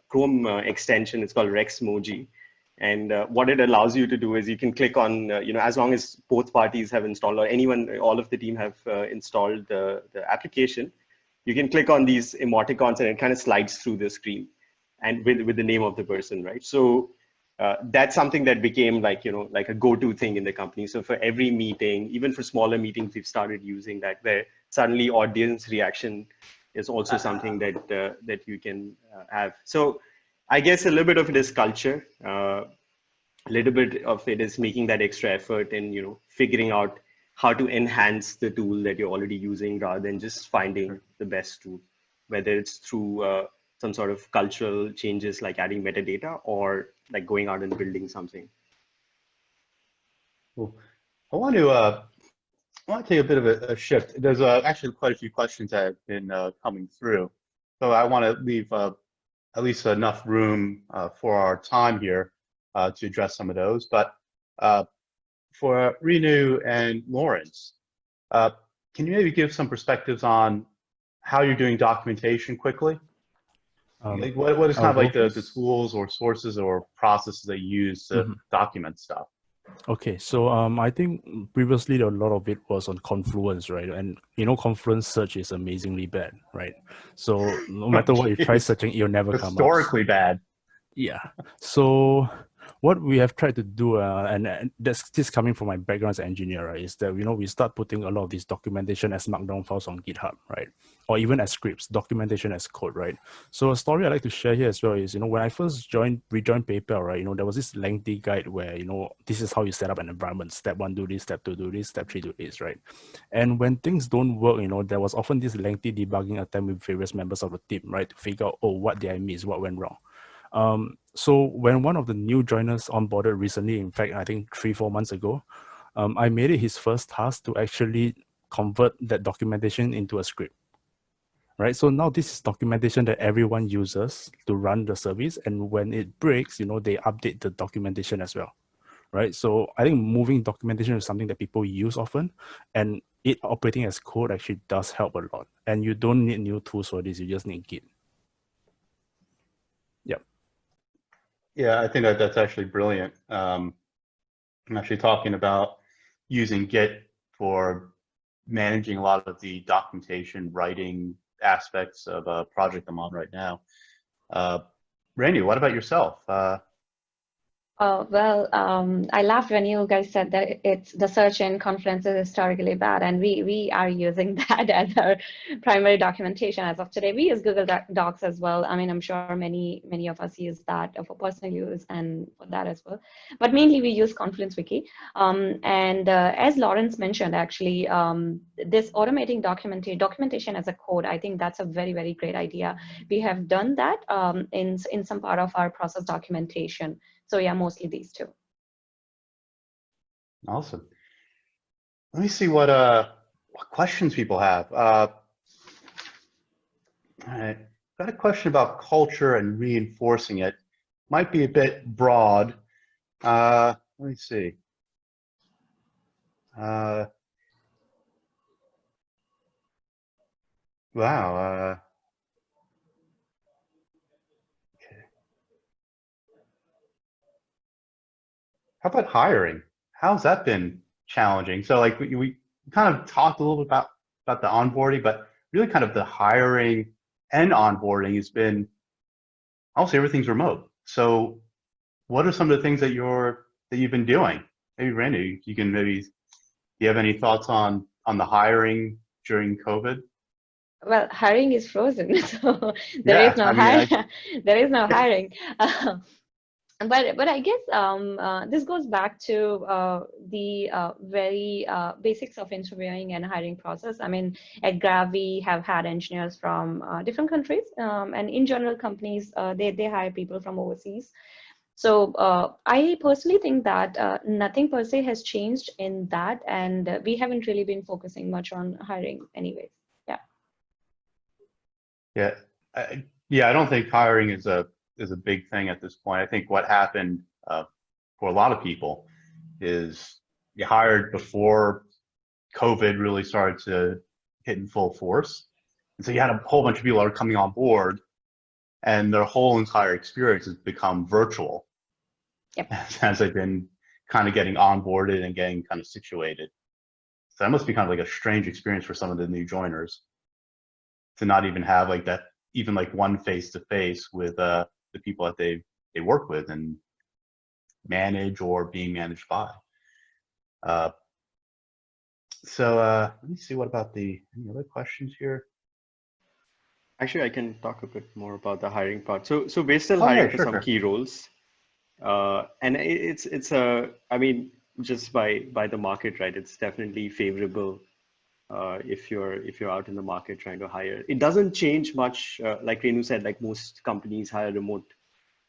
Chrome extension. It's called Rexmoji. And what it allows you to do is you can click on, as long as both parties have installed or all of the team have installed the application, you can click on these emoticons and it kind of slides through the screen and with the name of the person, right? So that's something that became like a go-to thing in the company. So for every meeting, even for smaller meetings, we've started using that, where suddenly audience reaction is also something that you can have. So I guess a little bit of it is culture. A little bit of it is making that extra effort and figuring out how to enhance the tool that you're already using rather than just finding the best tool, whether it's through some sort of cultural changes like adding metadata or like going out and building something. Cool. I want to take a bit of a shift. There's actually quite a few questions that have been coming through, so I want to leave at least enough room for our time here to address some of those. But for Renu and Lawrence, can you maybe give some perspectives on how you're doing documentation quickly? Like what is kind of like the tools or sources or processes that you use to document stuff? Okay, so I think previously a lot of it was on Confluence, right? And Confluence search is amazingly bad, right? So no matter what you try searching, it'll never come up. Historically bad. Yeah. So what we have tried to do, and this coming from my background as an engineer, right, is that we start putting a lot of this documentation as markdown files on GitHub, right, or even as scripts, documentation as code, right. So a story I'd like to share here as well is when I first rejoined PayPal, right, there was this lengthy guide where this is how you set up an environment. Step 1, do this. Step 2, do this. Step 3, do this, right. And when things don't work, there was often this lengthy debugging attempt with various members of the team, right, to figure out, oh, what did I miss, what went wrong. So when one of the new joiners onboarded recently, in fact, I think 3-4 months ago, I made it his first task to actually convert that documentation into a script, right? So now this is documentation that everyone uses to run the service. And when it breaks, they update the documentation as well, right? So I think moving documentation is something that people use often, and it operating as code actually does help a lot. And you don't need new tools for this. You just need Git. Yep. Yeah, I think that's actually brilliant. I'm actually talking about using Git for managing a lot of the documentation writing aspects of a project I'm on right now. Randy, what about yourself? I laughed when you guys said that it's the search in Confluence is historically bad, and we are using that as our primary documentation as of today. We use Google Docs as well. I mean, I'm sure many of us use that for personal use and for that as well. But mainly we use Confluence Wiki. As Lawrence mentioned, actually, this automating documentation as a code, I think that's a very, very great idea. We have done that in some part of our process documentation. So yeah, mostly these two. Awesome. Let me see what questions people have. All right, got a question about culture and reinforcing it. Might be a bit broad. Let me see. Wow. How about hiring? How's that been challenging? So like we kind of talked a little bit about the onboarding, but really kind of the hiring and onboarding has been, I'll say everything's remote. So what are some of the things that you've been doing? Maybe Randy, do you have any thoughts on the hiring during COVID? Well, hiring is frozen, so there is no hiring. There is no hiring. But I guess this goes back to the very basics of interviewing and hiring process. I mean, at Grab, we have had engineers from different countries, and in general, companies, they hire people from overseas. So I personally think that nothing per se has changed in that, and we haven't really been focusing much on hiring anyways. Yeah. I don't think hiring is a big thing at this point. I think what happened for a lot of people is you hired before COVID really started to hit in full force. And so you had a whole bunch of people that are coming on board and their whole entire experience has become virtual. Yep. as they've been kind of getting onboarded and getting kind of situated. So that must be kind of like a strange experience for some of the new joiners to not even have like that, even like one face-to-face with the people that they work with and manage or being managed by. Let me see, what about any other questions here? Actually, I can talk a bit more about the hiring part. So we're still Oh, hiring yeah, for sure, some sure. key roles. And it's I mean, just by the market, right? It's definitely favorable if you're out in the market trying to hire. It doesn't change much, like Renu said, like most companies hire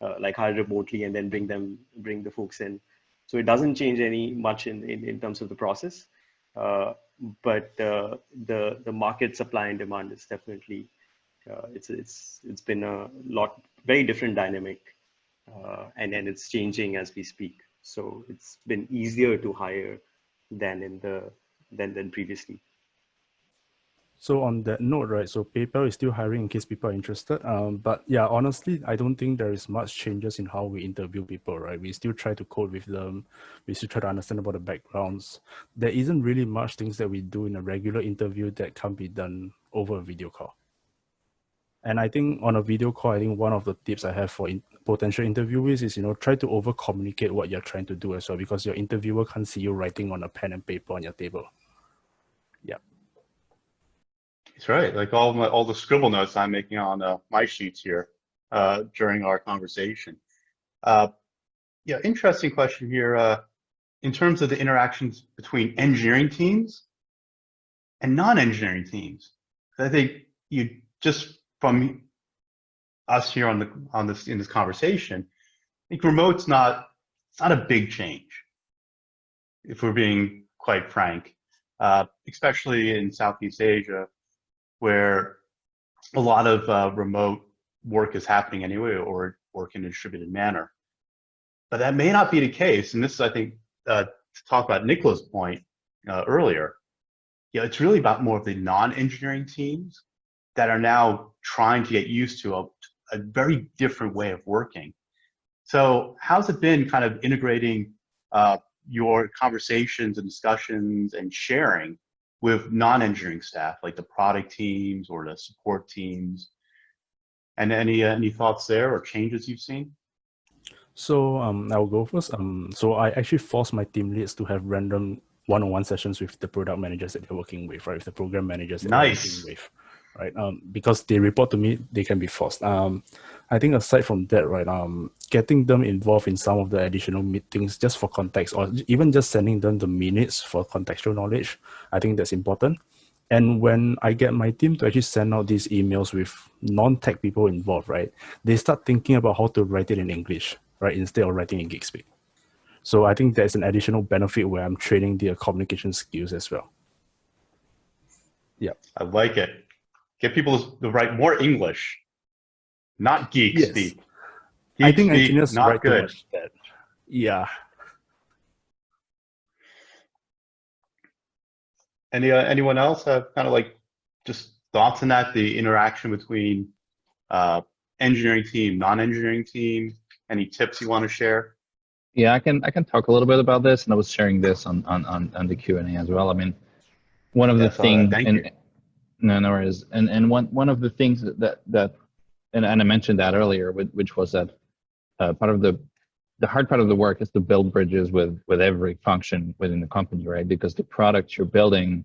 hire remotely and then bring the folks in. So it doesn't change much in terms of the process. But the market supply and demand is definitely it's been a very different dynamic, and it's changing as we speak. So it's been easier to hire than than previously. So on that note, right, so PayPal is still hiring in case people are interested. But yeah, honestly, I don't think there is much changes in how we interview people, right? We still try to code with them. We still try to understand about the backgrounds. There isn't really much things that we do in a regular interview that can't be done over a video call. And I think on a video call, I think one of the tips I have for potential interviewees is, try to over communicate what you're trying to do as well, because your interviewer can't see you writing on a pen and paper on your table. Yeah. That's right. Like all the scribble notes I'm making on my sheets here during our conversation. Yeah, interesting question here. In terms of the interactions between engineering teams and non-engineering teams, I think just from us here in this conversation, I think remote's not a big change, if we're being quite frank, especially in Southeast Asia, where a lot of remote work is happening anyway, or work in a distributed manner. But that may not be the case, and this is, I think, to talk about Nicola's point earlier. Yeah, it's really about more of the non-engineering teams that are now trying to get used to a very different way of working. So how's it been kind of integrating your conversations and discussions and sharing with non-engineering staff, like the product teams or the support teams? And any thoughts there or changes you've seen? So I'll go first. So I actually force my team leads to have random one-on-one sessions with the product managers that they're working with, right? With the program managers that they're working with, right? Because they report to me, they can be forced. I think aside from that, right, getting them involved in some of the additional meetings just for context, or even just sending them the minutes for contextual knowledge, I think that's important. And when I get my team to actually send out these emails with non-tech people involved, right, they start thinking about how to write it in English, right, instead of writing in geek speak. So I think there's an additional benefit where I'm training their communication skills as well. Yeah, I like it. Get people to write more English, not geek speak. Geek I think speak, engineers not write good. too much that. Yeah. Anyone else have kind of like just thoughts on that? The interaction between engineering team, non-engineering team. Any tips you want to share? Yeah, I can talk a little bit about this, and I was sharing this on the Q&A as well. I mean, one of the things, no worries, and one of the things that and I mentioned that earlier, which was that part of the hard part of the work is to build bridges with every function within the company, right? Because the products you're building,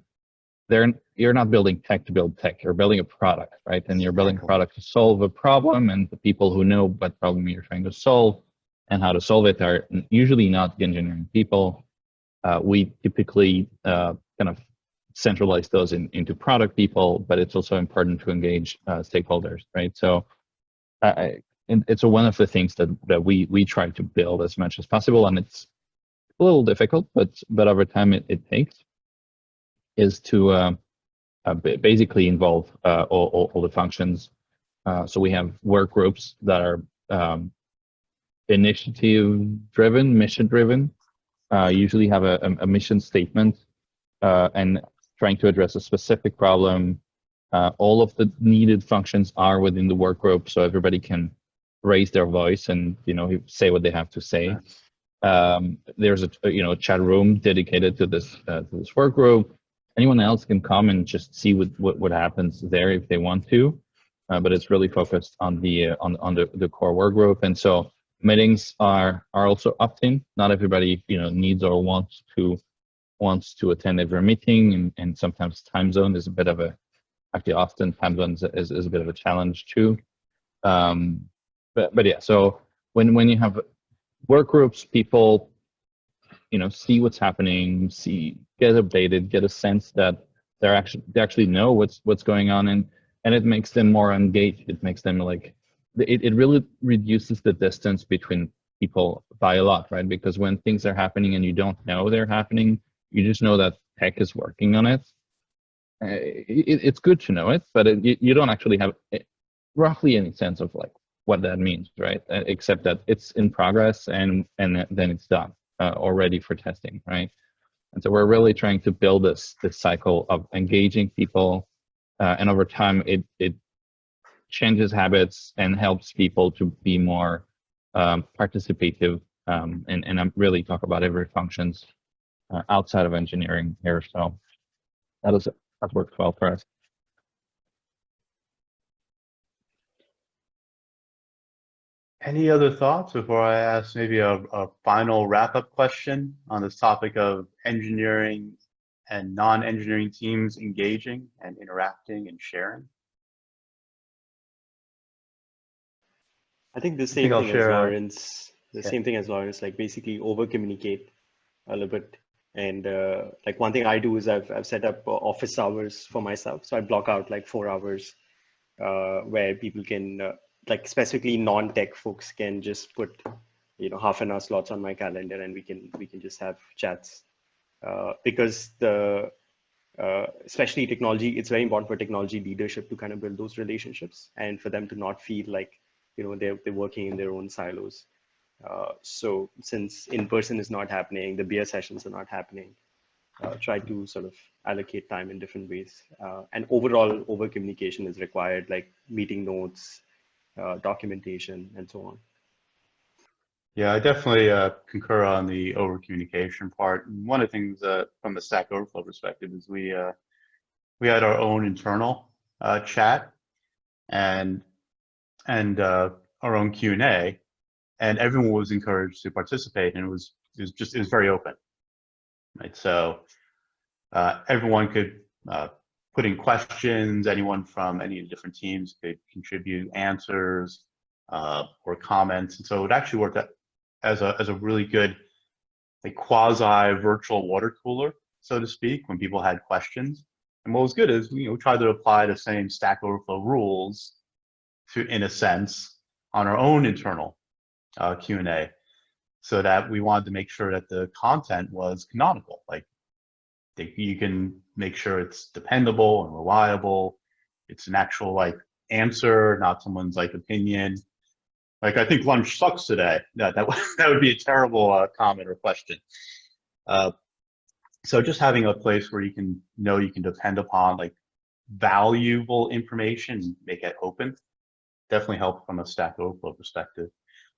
you're not building tech to build tech. You're building a product, right? And you're building a product to solve a problem, and the people who know what problem you're trying to solve and how to solve it are usually not the engineering people. We typically kind of centralize those into product people, but it's also important to engage stakeholders, right? So it's one of the things that we try to build as much as possible, and it's a little difficult, but over time it takes, is to basically involve all the functions. So we have work groups that are initiative-driven, mission-driven, usually have a mission statement and trying to address a specific problem. All of the needed functions are within the work group, so everybody can raise their voice and say what they have to say. There's a chat room dedicated to this work group. Anyone else can come and just see what happens there if they want to, but it's really focused on the core work group. And so meetings are also opt-in. Not everybody needs or wants to attend every meeting, and sometimes time zone is a bit of actually often time zone is a bit of a challenge too. But yeah, so when you have work groups, people see what's happening, get updated, get a sense that they actually know what's going on, and it makes them more engaged. It makes them it really reduces the distance between people by a lot, right? Because when things are happening and you don't know they're happening, you just know that tech is working on it. It's good to know it, but you don't actually have roughly any sense of what that means, right? Except that it's in progress and then it's done or ready for testing, right? And so we're really trying to build this cycle of engaging people, and over time it changes habits and helps people to be more participative, and I'm really talk about every functions outside of engineering here. So that works well for us. Any other thoughts before I ask maybe a final wrap-up question on this topic of engineering and non-engineering teams engaging and interacting and sharing? I think the same thing as Lawrence. Same thing as Lawrence, like basically over communicate a little bit. And like one thing I do is I've set up office hours for myself. So I block out like 4 hours where people can like specifically non-tech folks can just put half an hour slots on my calendar, and we can just have chats because especially technology, it's very important for technology leadership to kind of build those relationships and for them to not feel like they're working in their own silos. So since in-person is not happening, the beer sessions are not happening, try to sort of allocate time in different ways. And overall, over communication is required, like meeting notes, documentation, and so on. Yeah, I definitely concur on the over communication part. And one of the things from the Stack Overflow perspective is we had our own internal chat and our own Q&A, and everyone was encouraged to participate, and it was very open, right? So everyone could put in questions. Anyone from any of the different teams could contribute answers or comments, and so it actually worked out as a really good quasi virtual water cooler, so to speak, when people had questions. And what was good is we tried to apply the same Stack Overflow rules in a sense on our own internal Q&A, so that we wanted to make sure that the content was canonical. You can make sure it's dependable and reliable. It's an actual answer, not someone's opinion. I think lunch sucks today. That would be a terrible comment or question. So just having a place where you can depend upon valuable information, make it open, definitely help from a Stack Overflow perspective.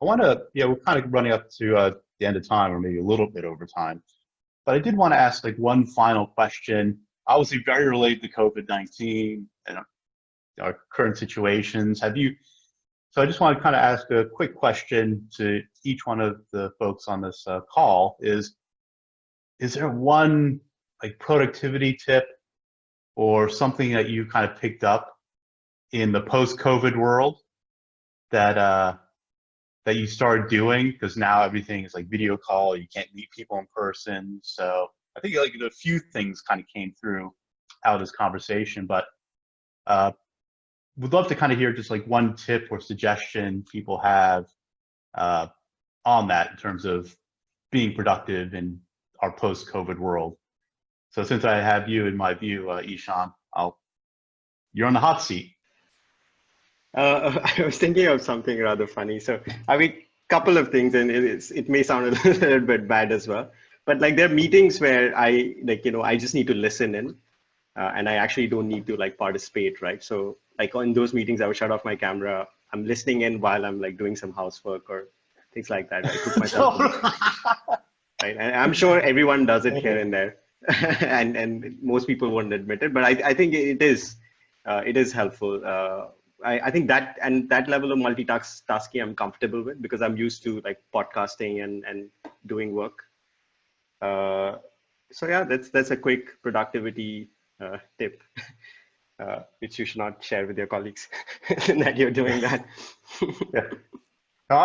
I want to, we're kind of running up to the end of time, or maybe a little bit over time, but I did want to ask one final question, obviously very related to COVID-19 and our current situations. So I just want to kind of ask a quick question to each one of the folks on this call is there one productivity tip or something that you kind of picked up in the post-COVID world that you started doing? Because now everything is video call, you can't meet people in person. So I think a few things kind of came through out of this conversation, but would love to kind of hear just one tip or suggestion people have on that in terms of being productive in our post-COVID world. So since I have you in my view, Ishan, you're on the hot seat. I was thinking of something rather funny. So I mean, couple of things, and it may sound a little bit bad as well, but there are meetings where I I just need to listen in, and I actually don't need to participate, right? So in those meetings, I would shut off my camera. I'm listening in while I'm doing some housework or things like that. I cook myself. Right? And I'm sure everyone does it here and there, and most people won't admit it. But I think it is helpful. I think that level of multitasking I'm comfortable with, because I'm used to like podcasting and doing work. So yeah, that's a quick productivity tip, which you should not share with your colleagues that you're doing that. Yeah.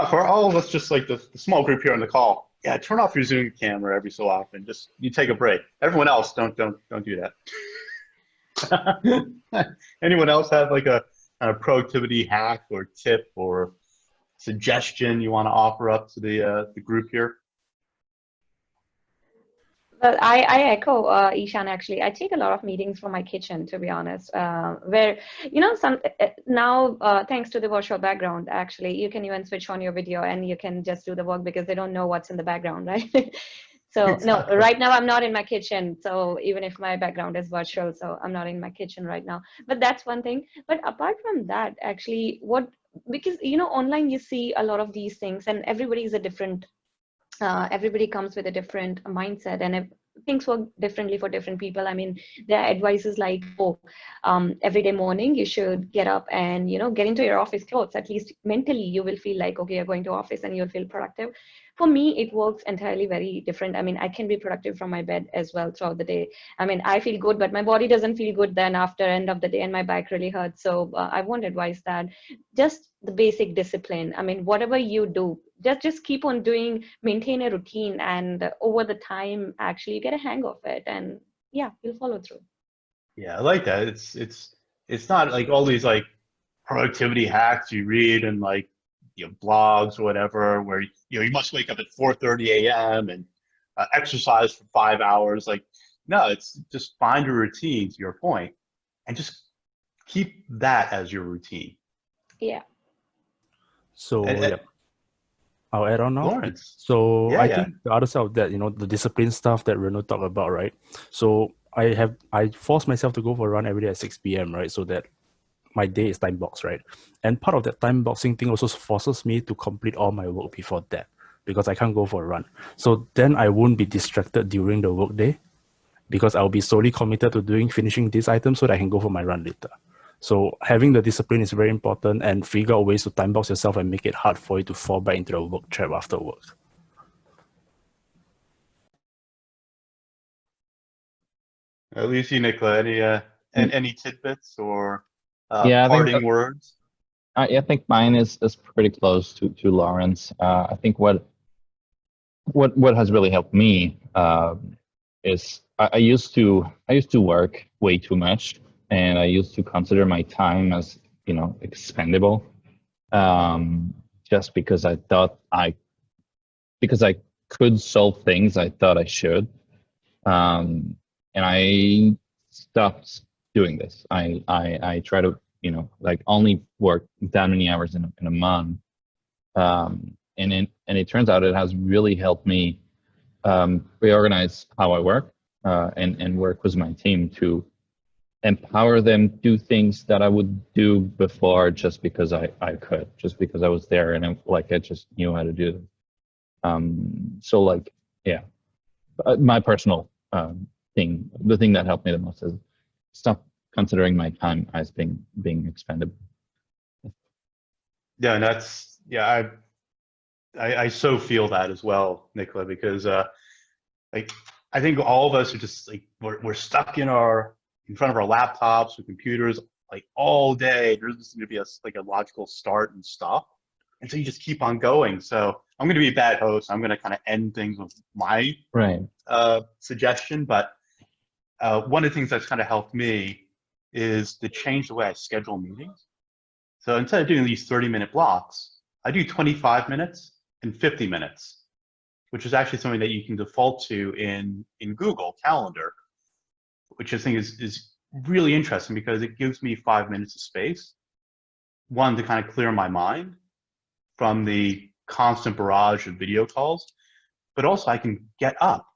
For all of us, just like the small group here on the call, yeah, turn off your Zoom camera every so often. Just you take a break. Everyone else, don't do that. Anyone else have like a productivity hack or tip or suggestion you want to offer up to the group here? Well, I echo Ishan, actually. I take a lot of meetings from my kitchen, to be honest, where, now, thanks to the virtual background, actually, you can even switch on your video and you can just do the work because they don't know what's in the background, right? So Exactly. no, right now I'm not in my kitchen. So even if my background is virtual, so I'm not in my kitchen right now. But that's one thing. But apart from that, actually, because, online you see a lot of these things and everybody is a different everybody comes with a different mindset, and if things work differently for different people. I mean, there are advices like, every day morning you should get up and get into your office clothes. At least mentally you will feel like, okay, you're going to office and you'll feel productive. For me, it works entirely very different. I mean, I can be productive from my bed as well throughout the day. I mean, I feel good, but my body doesn't feel good then after end of the day, and my back really hurts. So I won't advise that. Just the basic discipline. I mean, whatever you do, just keep on doing, maintain a routine, and over the time, actually, you get a hang of it, and yeah, you'll follow through. Yeah, I like that. It's not like all these like productivity hacks you read and like blogs or whatever, where you must wake up at 4:30 a.m. and exercise for 5 hours. Like, no, it's just find a routine, to your point, and just keep that as your routine. Yeah. So And, yeah, I'll add on now. Lawrence. So Yeah, I yeah. think the other side of that, the discipline stuff that Reno talked about, right? So I force myself to go for a run every day at 6 p.m., right? So that my day is time boxed, right? And part of that time boxing thing also forces me to complete all my work before that, because I can't go for a run. So then I won't be distracted during the work day, because I'll be solely committed to finishing this item so that I can go for my run later. So having the discipline is very important, and figure out ways to time box yourself and make it hard for you to fall back into the work trap after work. At least you, Nicola, any tidbits or Yeah, I think parting words? I think mine is pretty close to Lawrence. I think what has really helped me is I used to work way too much, and I used to consider my time as expendable, just because I thought I could solve things I thought I should, and I stopped doing this. I try to only work that many hours in a month, and it turns out it has really helped me reorganize how I work, and work with my team to empower them to do things that I would do before just because I could, just because I was there and I just knew how to do it. So like, yeah, my personal thing, the thing that helped me the most is stop considering my time as being expendable. Yeah, and I so feel that as well, Nicola, because like I think all of us are just like we're stuck in front of our laptops or computers like all day. There's just going to be a logical start and stop, and so you just keep on going. So I'm going to be a bad host. I'm going to kind of end things with my suggestion, but one of the things that's kind of helped me is to change the way I schedule meetings. So instead of doing these 30-minute blocks, I do 25 minutes and 50 minutes, which is actually something that you can default to in Google Calendar, which I think is really interesting because it gives me 5 minutes of space. One, to kind of clear my mind from the constant barrage of video calls, but also I can get up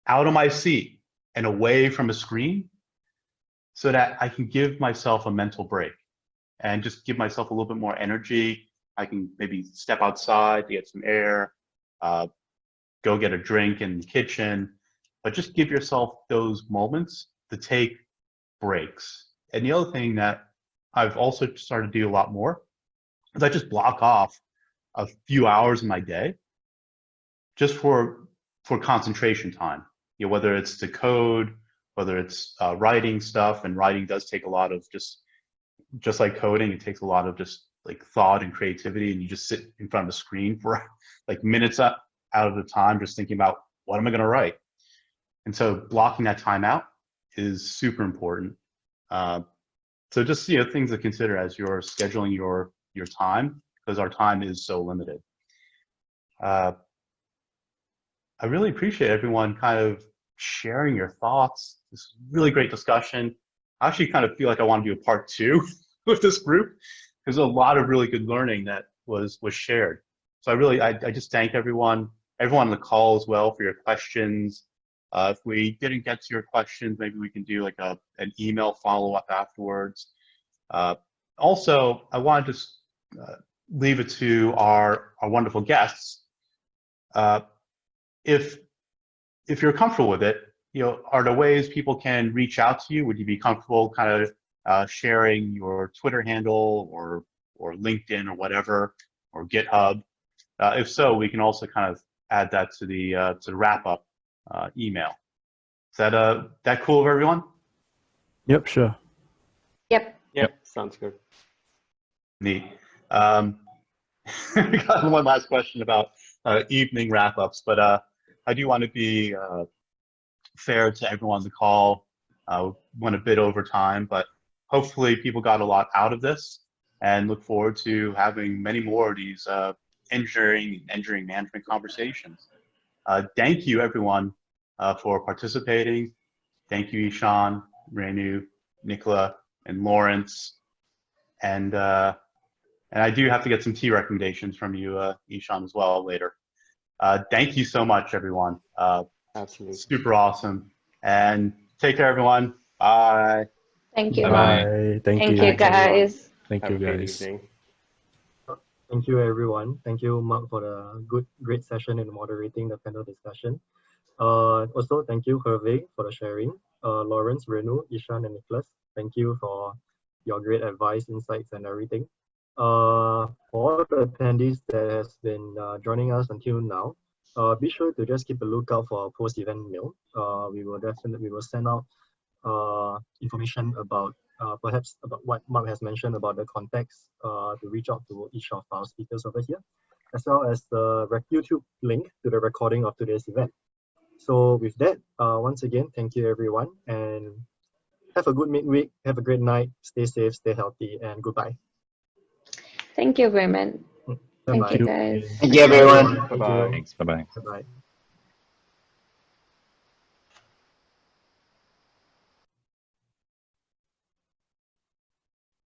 out of my seat and away from a screen so that I can give myself a mental break and just give myself a little bit more energy I can maybe step outside to get some air, go get a drink in the kitchen, but just give yourself those moments to take breaks. And the other thing that I've also started to do a lot more is I just block off a few hours in my day just for concentration time. You know, whether it's to code, whether it's writing stuff, and writing does take a lot of just like coding, it takes a lot of just like thought and creativity, and you just sit in front of a screen for like minutes out of the time just thinking about what am I going to write. And so blocking that time out is super important. So just, you know, things to consider as you're scheduling your time, because our time is so limited. I really appreciate everyone kind of sharing your thoughts. This really great discussion. I actually kind of feel like I want to do a part 2 with this group. There's a lot of really good learning that was shared. So I just thank everyone on the call as well for your questions. If we didn't get to your questions, maybe we can do like an email follow-up afterwards. Also, I wanted to leave it to our wonderful guests. If you're comfortable with it, you know, are there ways people can reach out to you? Would you be comfortable kind of sharing your Twitter handle or LinkedIn or whatever, or GitHub? If so, we can also kind of add that to the wrap up email. Is that cool with everyone? Yep, sure. Yep. Yep, sounds good. Neat. We got one last question about evening wrap ups, but I do want to be fair to everyone on the call. Went a bit over time, but hopefully people got a lot out of this, and look forward to having many more of these engineering management conversations. Thank you, everyone, for participating. Thank you, Ishan, Renu, Nicola, and Lawrence. And I do have to get some tea recommendations from you, Ishan, as well later. Thank you so much, everyone. Absolutely. Super awesome. And take care, everyone. Bye. Thank you, Bye-bye. Mark. Thank Thank you. you, guys. Thank Have you, a great guys. evening. Thank you, everyone. Thank you, Mark, for the great session and moderating the panel discussion. Also, thank you, Hervé, for the sharing. Lawrence, Renu, Ishan, and Nicholas, thank you for your great advice, insights, and everything. For all the attendees that has been joining us until now, be sure to just keep a lookout for our post-event mail. We will send out information about perhaps about what Mark has mentioned about the context to reach out to each of our speakers over here, as well as the YouTube link to the recording of today's event. So with that, once again, thank you, everyone, and have a good midweek. Have a great night. Stay safe, stay healthy, and goodbye. Thank you, women. Thank Bye-bye. you, guys. Thank you, everyone. Bye-bye. Thanks. Bye-bye. Bye-bye.